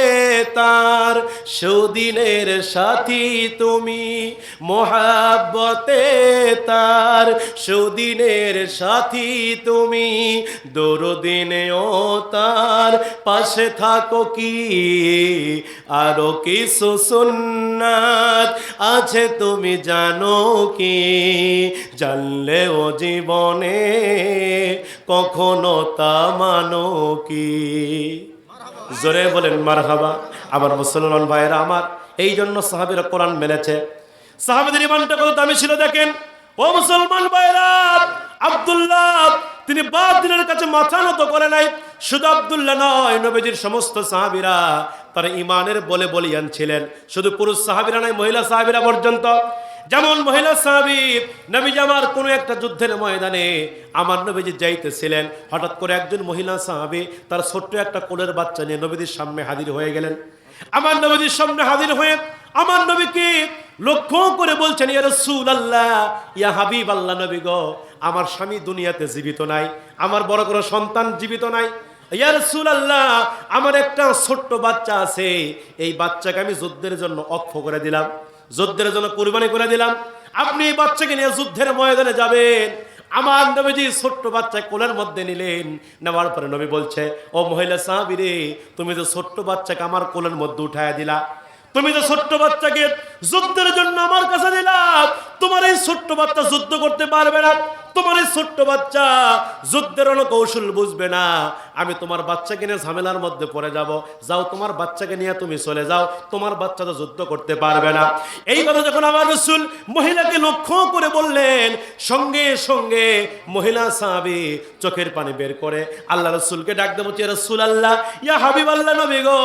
তার সুদিনের সাথী তুমি, মহাব্বতে তার সুদিনের সাথী তুমি, দরদিনেও তার পাশে থাকো কি, আরো কিছু সুন্নাত আছে তুমি জানো কি, জানলেও জীবনে কখনো তা মানো কি। জোরে বলেন মারহাবা। আমার মুসলমান ভাইয়েরা আমার, এই জন্য সাহাবীরা কোরআন মেনেছে। সাহাবীদের ঈমানটা কত দামি ছিল দেখেন। ও মুসলমান ভাইয়েরা, আব্দুল্লাহ তিনি বাতিলের কাছে মাথা নত করে নাই। শুধু আব্দুল্লাহ নয়, নবীজির সমস্ত সাহাবীরা তারা ঈমানের বলে বলিয়ান ছিলেন। শুধু পুরুষ সাহাবীরা নয়, মহিলা সাহাবীরা পর্যন্ত। যেমন মহিলা সাহাবী নবীজি আমার কোনো একটা যুদ্ধের ময়দানে আমার নবীজি যাইতেছিলেন, হঠাৎ করে একজন মহিলা সাহাবী তার ছোট্ট একটা কোলের বাচ্চা নিয়ে নবীজির সামনে হাজির হয়ে গেলেন। আমার নবীজির সামনে হাজির হয়ে আমার নবীকে লক্ষ্য করে বলছেন, ইয়া রাসূলুল্লাহ, ইয়া হাবিবাল্লাহ, নবী গো, আমার স্বামী দুনিয়াতে জীবিত নাই, আমার বড় কোনো সন্তান জীবিত নাই। ইয়া রাসূলুল্লাহ, আমার একটা ছোট্ট বাচ্চা আছে, এই বাচ্চাকে আমি যুদ্ধের জন্য অক্ষ করে দিলাম, যুদ্ধের জন্য কুরবানি করে দিলাম, আপনি এই বাচ্চাকে নিয়ে যুদ্ধের ময়দানে যাবেন। আমার নবীজি ছোট্ট বাচ্চা কোলের মধ্যে নিলেন। নেওয়ার পরে নবী বলছে, ও মহিলা সাহাবী রে, তুমি তো ছোট্ট বাচ্চাকে আমার কোলের মধ্যে উঠায় দিলা, তুমি তো ছোট্ট বাচ্চাকে যুদ্ধের জন্য আমার কাছে দিলা, তোমার এই ছোট্ট বাচ্চা যুদ্ধ করতে পারবে না, তোমার এই ছোট্ট বাচ্চা যুদ্ধের কৌশল বুঝবে না, আমি তোমার বাচ্চাকে নিয়ে ঝামেলার মধ্যে পড়ে যাব, যাও তোমার বাচ্চাকে নিয়ে তুমি চলে যাও, তোমার বাচ্চা তো যুদ্ধ করতে পারবে না। এই কথা যখন আমার রাসূল মহিলাকে লক্ষ্য করে বললেন, সঙ্গে সঙ্গে মহিলা সাহাবী চোখের পানি বের করে আল্লাহ রাসূলকে ডাক দিয়ে বলছে, রাসূলুল্লাহ, ইয়া হাবিবাল্লাহ, নবী গো,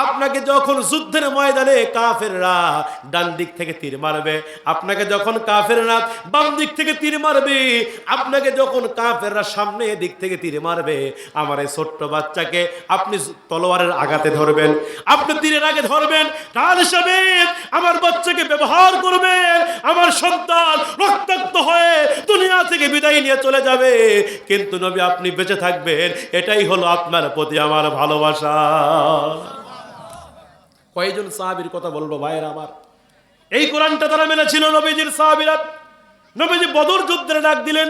আপনাকে যখন যুদ্ধের ময়দানে কাফেররা ডান দিক থেকে তীর মারবে, আপনাকে যখন কাফেররা বাম দিক থেকে তীর মারবে, আপনাকে যখন কাফেররা সামনে দিক থেকে তীর মারবে, আমার এই ছোট্ট বাচ্চাকে আপনি তলোয়ারের আঘাতে ধরবেন, আপনি তীরের আগে ধরবেন, তার হিসাবে আমার বাচ্চাকে ব্যবহার করবেন, আমার সন্তান রক্তাক্ত হয়ে দুনিয়া থেকে বিদায় নিয়ে চলে যাবে, কিন্তু নবী আপনি বেঁচে থাকবেন, এটাই হলো আপনার প্রতি আমার ভালোবাসা। কয়জন সাহাবীর কথা বলবো ভাইয়েরা আমার, এই কোরআনটা তারা মেনেছিল নবীজির সাহাবীরা। নবীজি বদর যুদ্ধের ডাক দিলেন,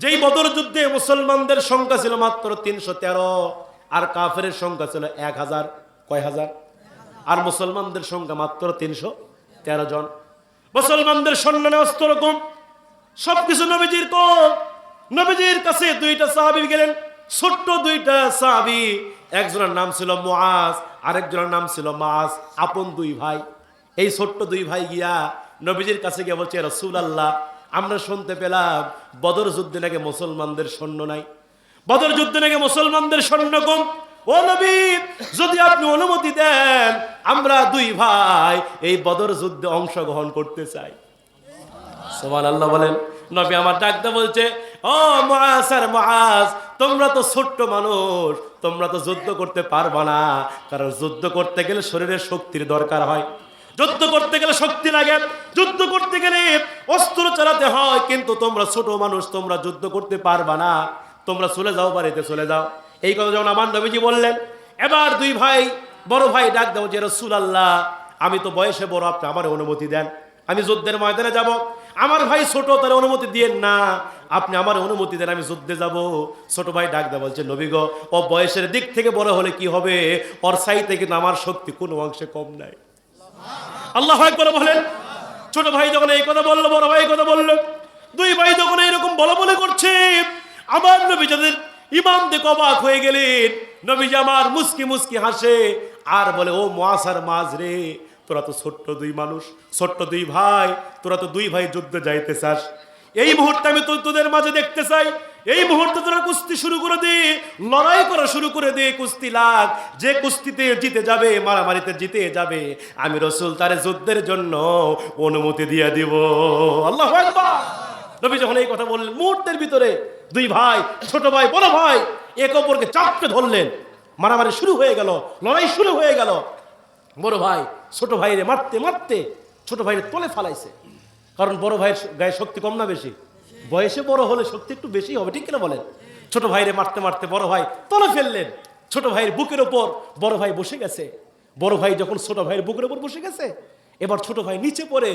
যেই বদর যুদ্ধে মুসলমানদের সংখ্যা ছিল মাত্র 313, আর কাফেরের সংখ্যা ছিল 1000, কয় হাজার? আর মুসলমানদের সংখ্যা মাত্র 313 জন। মুসলমানদের সৈন্যে অস্ত্র কম, সবকিছু নবীজির কম। নবীজির কাছে দুইটা সাহাবী গেলেন, ছোট্ট দুইটা সাহাবী, একজনের নাম ছিল মুআজ, আরেকজনের নাম ছিল মাস, আপন দুই ভাই। এই ছোট্ট দুই ভাই গিয়া নবীজির কাছে গিয়ে বলছে, রাসূলুল্লাহ, আমরা শুনতে পেলাম বদর যুদ্ধে নাকি মুসলমানদের সৈন্য নাই, বদর যুদ্ধে নাকি মুসলমানদের সৈন্য কম। ও নবী, যদি আপনি অনুমতি দেন, আমরা দুই ভাই এই বদর যুদ্ধে অংশগ্রহণ করতে চাই। সুবহানাল্লাহ বলেন। নবী আমার ডাকতে বলছে, ও মুআজ আর মুআজ, তোমরা তো ছোট্ট মানুষ, তোমরা তো যুদ্ধ করতে পারবা না, কারণ যুদ্ধ করতে গেলে শরীরের শক্তির দরকার হয়, যুদ্ধ করতে গেলে শক্তি লাগে, যুদ্ধ করতে গেলে অস্ত্র চালাতে হয়, কিন্তু তোমরা ছোট মানুষ, তোমরা যুদ্ধ করতে পারবা না, তোমরা চলে যাও, বাড়িতে চলে যাও। এই কথা যখন আমার নবীজি বললেন, এবার দুই ভাই, বড় ভাই ডাক দাও যে, রাসূলুল্লাহ, আমি তো বয়সে বড়, আপনি আমার অনুমতি দেন, আমি যুদ্ধের ময়দানে যাব। আমার ভাই ছোট, তার অনুমতি দিয়েন না, আপনি আমার অনুমতি দেন, আমি যুদ্ধে যাব। ছোট ভাই ডাক দেয় বলছে, নবী গো, ও বয়সের দিক থেকে বড় হলে কি হবে, ওর চাইতে কিন্তু আমার শক্তি কোনো অংশে কম নাই। আল্লাহু আকবার বলেন। ছোট ভাই যখন এই কথা বললো, বড় ভাই এই কথা বললো, দুই ভাই যখন এইরকম বলে করছে, আমার নবী যাদের ইমাম দেখে অবাক হয়ে গেলেন। নবীজি আমার মুস্কি মুস্কি হাসে আর বলে, ও মুআজ আর মাজ রে, তোরা তো ছোট্ট দুই মানুষ, ছোট্ট দুই ভাই, তোরা তো দুই ভাই যুদ্ধে যাইতে চাস, এই মুহূর্তে আমি তোদের মাঝে দেখতে চাই, এই মুহূর্তে তোরা কুস্তি শুরু করে দে, লড়াই করা শুরু করে দে, কুস্তি লাগ, যে কুস্তিতে জিতে যাবে, মারামারিতে জিতে যাবে, আমি রাসূল তারে যুদ্ধের জন্য অনুমতি দিয়ে দিব। আল্লাহু আকবার। নবী যখন এই কথা বললেন, মুহূর্তের ভিতরে দুই ভাই, ছোট ভাই বড় ভাই, এক অপরকে চাপটে ধরলেন, মারামারি শুরু হয়ে গেল, লড়াই শুরু হয়ে গেল। বড় ভাই ছোট ভাইরে মারতে মারতে ছোট ভাইরে তলে ফালাইছে, কারণ বড় ভাইয়ের গায়ে শক্তি কম না বেশি? বয়সে বড় হলে শক্তি একটু বেশি হবে, ঠিক কিনা বলেন? ছোট ভাইরে মারতে মারতে বড় ভাই তলে ফেললেন। ছোট ভাইয়ের বুকের ওপর বড় ভাই বসে গেছে। বড় ভাই যখন ছোট ভাইয়ের বুকের ওপর বসে গেছে, এবার ছোট ভাই নিচে পড়ে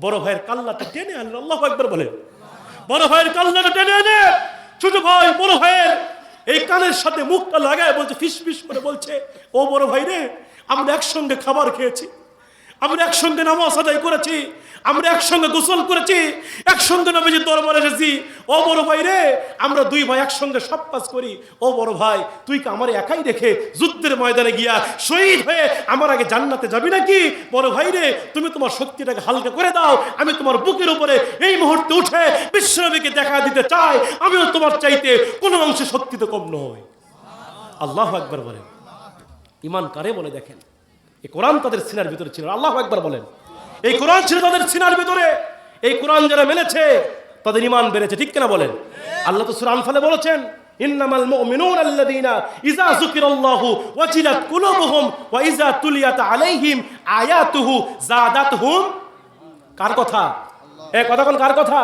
বড় ভাইয়ের কাল্লাটা টেনে আনলেন। আল্লাহু আকবার বলেন। বড় ভাইয়ের কাল্লাটা টেনে আনে ছোট ভাই বড় ভাইয়ের এই কানের সাথে মুখটা লাগায় বলছে, ফিস ফিস করে বলছে, ও বড় ভাই রে, আমরা একসঙ্গে খাবার খেয়েছি, আমরা একসঙ্গে নামাজ আদায় করেছি, আমরা একসঙ্গে গোসল করেছি, একসঙ্গে নবীজির দরবারে এসেছি। ও বড় ভাই রে, আমরা দুই ভাই একসঙ্গে সব কাজ করি। ও বড় ভাই, তুই কি আমার একাই রেখে যুদ্ধের ময়দানে গিয়া শহীদ হয়ে আমার আগে জান্নাতে যাবি নাকি? বড় ভাই রে, তুমি তোমার শক্তিটাকে হালকা করে দাও, আমি তোমার বুকের উপরে এই মুহূর্তে উঠে বিশ্বনবীকে দেখা দিতে চাই, আমিও তোমার চাইতে কোনো অংশে শক্তিতে কম নই। আল্লাহু আকবার বলেন। ঈমান কারে বলে দেখেন, এই কোরআন তাদের সিনার ভিতরে ছিল। আল্লাহু আকবার বলেন। এই কোরআন ছিল তাদের সিনার ভিতরে। এই কোরআন যারা মেনেছে তাদের ঈমান বেড়েছে, ঠিক কিনা বলেন? আল্লাহ তো সূরা আনফালে বলেছেন, ইন্নামাল মুমিনুনা আল্লাযীনা ইযা যুকিরাল্লাহু ওয়াজিলাত কুলুবুহুম ওয়া ইযা তুলিয়াত আলাইহিম আয়াতুহু যাদাতহুম। কার কথা? এ কথা কোন কার কথা?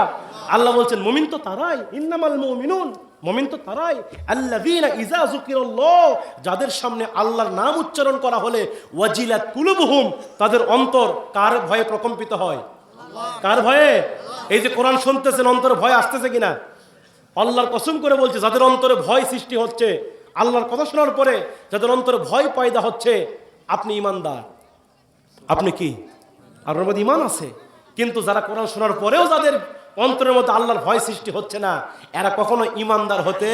আল্লাহ বলছেন মুমিন তো তারাই, ইন্নামাল মুমিনুন, মুমিন তো তারাই, আল্লাযীনা ইযা যুকিরাল্লাহ, যাদের সামনে আল্লাহর নাম উচ্চারণ করা হলে ওয়াজিলাত কুলুবুহুম, তাদের অন্তর কার ভয়ে প্রকম্পিত হয়? কার ভয়ে? এই যে কোরআন শুনতেছেন, অন্তরে ভয় আসতেছে কিনা? আল্লাহর কসম করে বলছে, যাদের অন্তরে ভয় সৃষ্টি হচ্ছে, আল্লাহর কথা শোনার পরে যাদের অন্তরে ভয় পয়দা হচ্ছে, আপনি ঈমানদার। আপনি কি? আপনার মধ্যে ঈমান আছে, কিন্তু যারা কোরআন শোনার পরেও যাদের অন্তরের মধ্যে আল্লাহর ভয় সৃষ্টি হচ্ছে না, এরা কখনো ঈমানদার হতে,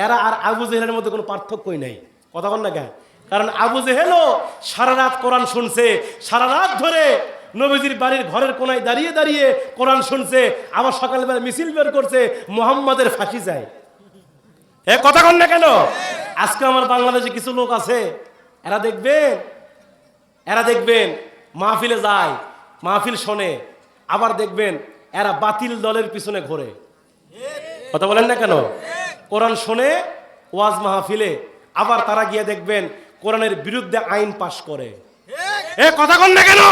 এরা আর আবু জেহেলের মধ্যে কোনো পার্থক্যই নেই। কথা বল না কেন? কারণ আবু জেহেলও সারা রাত কোরআন শুনছে, সারা রাত ধরে নবীজির বাড়ির ঘরের কোনায় দাঁড়িয়ে দাঁড়িয়ে কোরআন শুনছে, আবার সকালবেলা মিছিল বের করছে মুহাম্মাদের ফাঁসি যায়। এ কথা বল না কেন? আজকে আমার বাংলাদেশে কিছু লোক আছে, এরা দেখবেন মাহফিলে যায়, মাহফিল শোনে, আবার দেখবেন এরা বাতিল দলের পিছনে ঘোরে। কথা বলেন না কেন? কোরআন শোনে ওয়াজ মাহফিলে, আবার তারা গিয়ে দেখবেন কোরআনের বিরুদ্ধে আইন পাশ করে। এ কথা বল না কেন?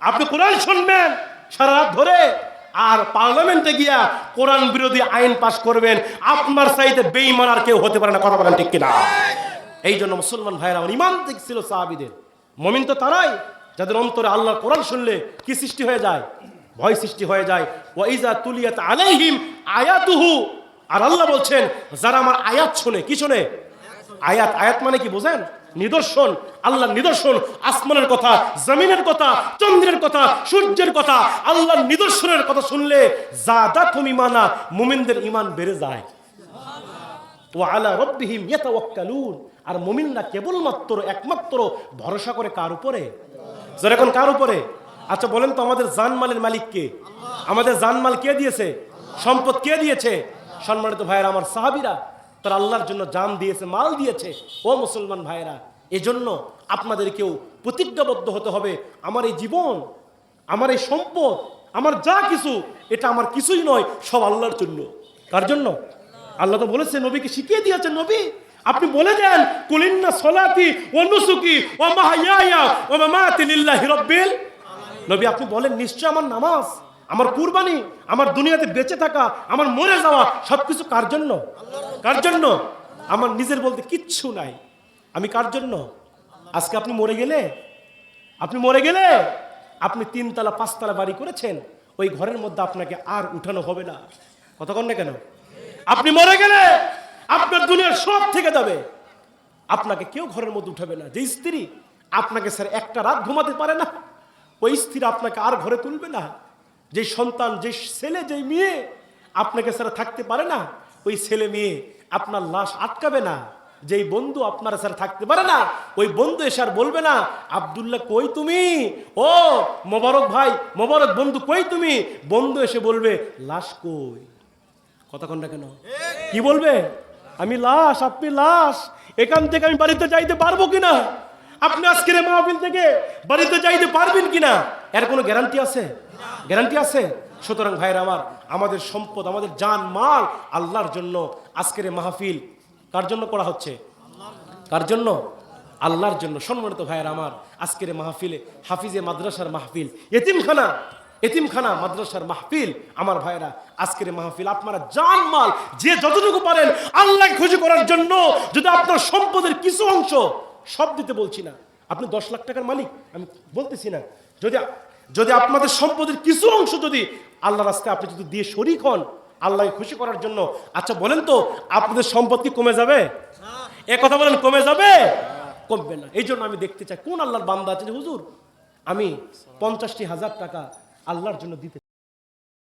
আপনি কোরআন শুনবেন সারা রাত ধরে, আর পার্লামেন্টে গিয়া কোরআন বিরোধী আইন পাশ করবেন, আপনার চাইতে বেঈমান আর কেউ হতে পারে না। কথা বলেন ঠিক কিনা? এই জন্য মুসলমান ভাইরা, আমার ঈমান দেখছিল সাহাবীদের, মুমিন তো তারাই যাদের অন্তরে আল্লাহর কোরআন শুনলে কি সৃষ্টি হয়ে যায়? ভয় সৃষ্টি হয়ে যায়। ওয়া ইযা তুলিয়াত আলাইহিম আয়াতুহু, আর আল্লাহ বলছেন যারা আমার আয়াত শোনে, কি শোনে? আয়াত। আয়াত মানে কি বোঝেন? নিদর্শন। আল্লাহর নিদর্শন, আসমানের কথা, জমিনের কথা, চন্দ্রের কথা, সূর্যের কথা, আল্লাহর নিদর্শনের কথা শুনলে যাদাতুহুম ঈমানা, মুমিনদের ঈমান বেড়ে যায়। ওয়া আলা রাব্বিহিম ইয়াতাওয়াক্কালুন, আর মুমিনরা কেবলমাত্র একমাত্র ভরসা করে কার উপরে? যারা এখন কার উপরে? আচ্ছা বলেন তো, আমাদের জানমালের মালিক কে? আমাদের জানমাল কে দিয়েছে? সম্পদ কে দিয়েছে? সম্মানিত ভাইয়েরা আমার, সাহাবীরা তারা আল্লাহর জন্য জান দিয়েছে, মাল দিয়েছে। ও মুসলমান ভাইয়েরা, এজন্য আপনাদেরকেও প্রতিজ্ঞাবদ্ধ হতে হবে, আমার এই জীবন, আমার এই সম্পদ, আমার যা কিছু, এটা আমার কিছুই নয়, সব আল্লাহর জন্য। কার জন্য? আল্লাহ তো বলেছে, নবীকে শিখিয়ে দিয়েছেন, নবী আপনি বলে দেন, কুলিন্না সলাতি ওয়া নুসুকি ওয়া মাহইয়ায়া ওয়া মামাতি লিল্লাহি রাব্বিল। নবী আপনি বলেন, নিশ্চয় আমার নামাজ, আমার কুরবানি, আমার দুনিয়াতে বেঁচে থাকা, আমার মরে যাওয়া সবকিছু কার জন্য? কার জন্য? আমার নিজের বলতে কিচ্ছু নাই। আমি কার জন্য? আজকে আপনি মরে গেলে, আপনি 3 তলা 5 তলা বাড়ি করেছেন, ওই ঘরের মধ্যে আপনাকে আর উঠানো হবে না। কতক্ষণ না কেন? আপনি মরে গেলে আপনার দুনিয়ার সব থেকে যাবে, আপনাকে কেউ ঘরের মধ্যে উঠাবে না। যে স্ত্রী আপনাকে স্যার একটা রাত ঘুমাতে পারে না, ওই স্ত্রী আপনাকে আর ঘরে তুলবে না। যে সন্তান, যে ছেলে, যে মেয়ে আপনাকে স্যার থাকতে পারে না, ওই ছেলে মেয়ে আপনার লাশ আটকাবে না। যেই বন্ধু আপনারা স্যার থাকতে পারে না, ওই বন্ধু এসে আর বলবে না, আব্দুল্লাহ কই তুমি, ও মোবারক ভাই, মোবারক বন্ধু কই তুমি। বন্ধু এসে বলবে, লাশ কই। কতক্ষণ না কেন? কি বলবে? আমি লাশ, আপনি লাশ, এখান থেকে আমি বাড়িতে যাইতে পারবো কিনা? আপনি আজকের মাহফিল থেকে বাড়িতে যাইতে পারবেন কিনা, এর কোনো গ্যারান্টি আছে? গ্যারান্টি আছে? সুতরাং ভাইরা আমার, আমাদের সম্পদ, আমাদের জান মাল আল্লাহর জন্য। আজকের মাহফিল কার জন্য করা হচ্ছে? কার জন্য? আল্লাহর জন্য। সম্মানিত ভাইরা আমার, আজকের মাহফিলে হাফিজে মাদ্রাসার মাহফিল, এতিমখানা মাদ্রাসার মাহফিল। আমার ভাইরা, আজকের মাহফিল আপনারা জান মাল যে যতটুকু পারেন আল্লাহকে খুশি করার জন্য, যদি আপনার সম্পদের কিছু অংশ, সব দিতে বলছি না, আপনি 10 লাখ টাকার মালিক, আমি বলতেছি না, যদি আপনাদের সম্পদের কিছু অংশ যদি আল্লাহ রাস্তায় আপনি যদি দিয়ে শরীক হন আল্লাহকে খুশি করার জন্য, আচ্ছা বলেন তো, আপনাদের সম্পদ কি কমে যাবে? এ কথা বলেন, কমে যাবে? কমবে না। এই জন্য আমি দেখতে চাই কোন আল্লাহর বান্দা আছে যে হুজুর আমি 50,000 টাকা আল্লাহর জন্য দিতে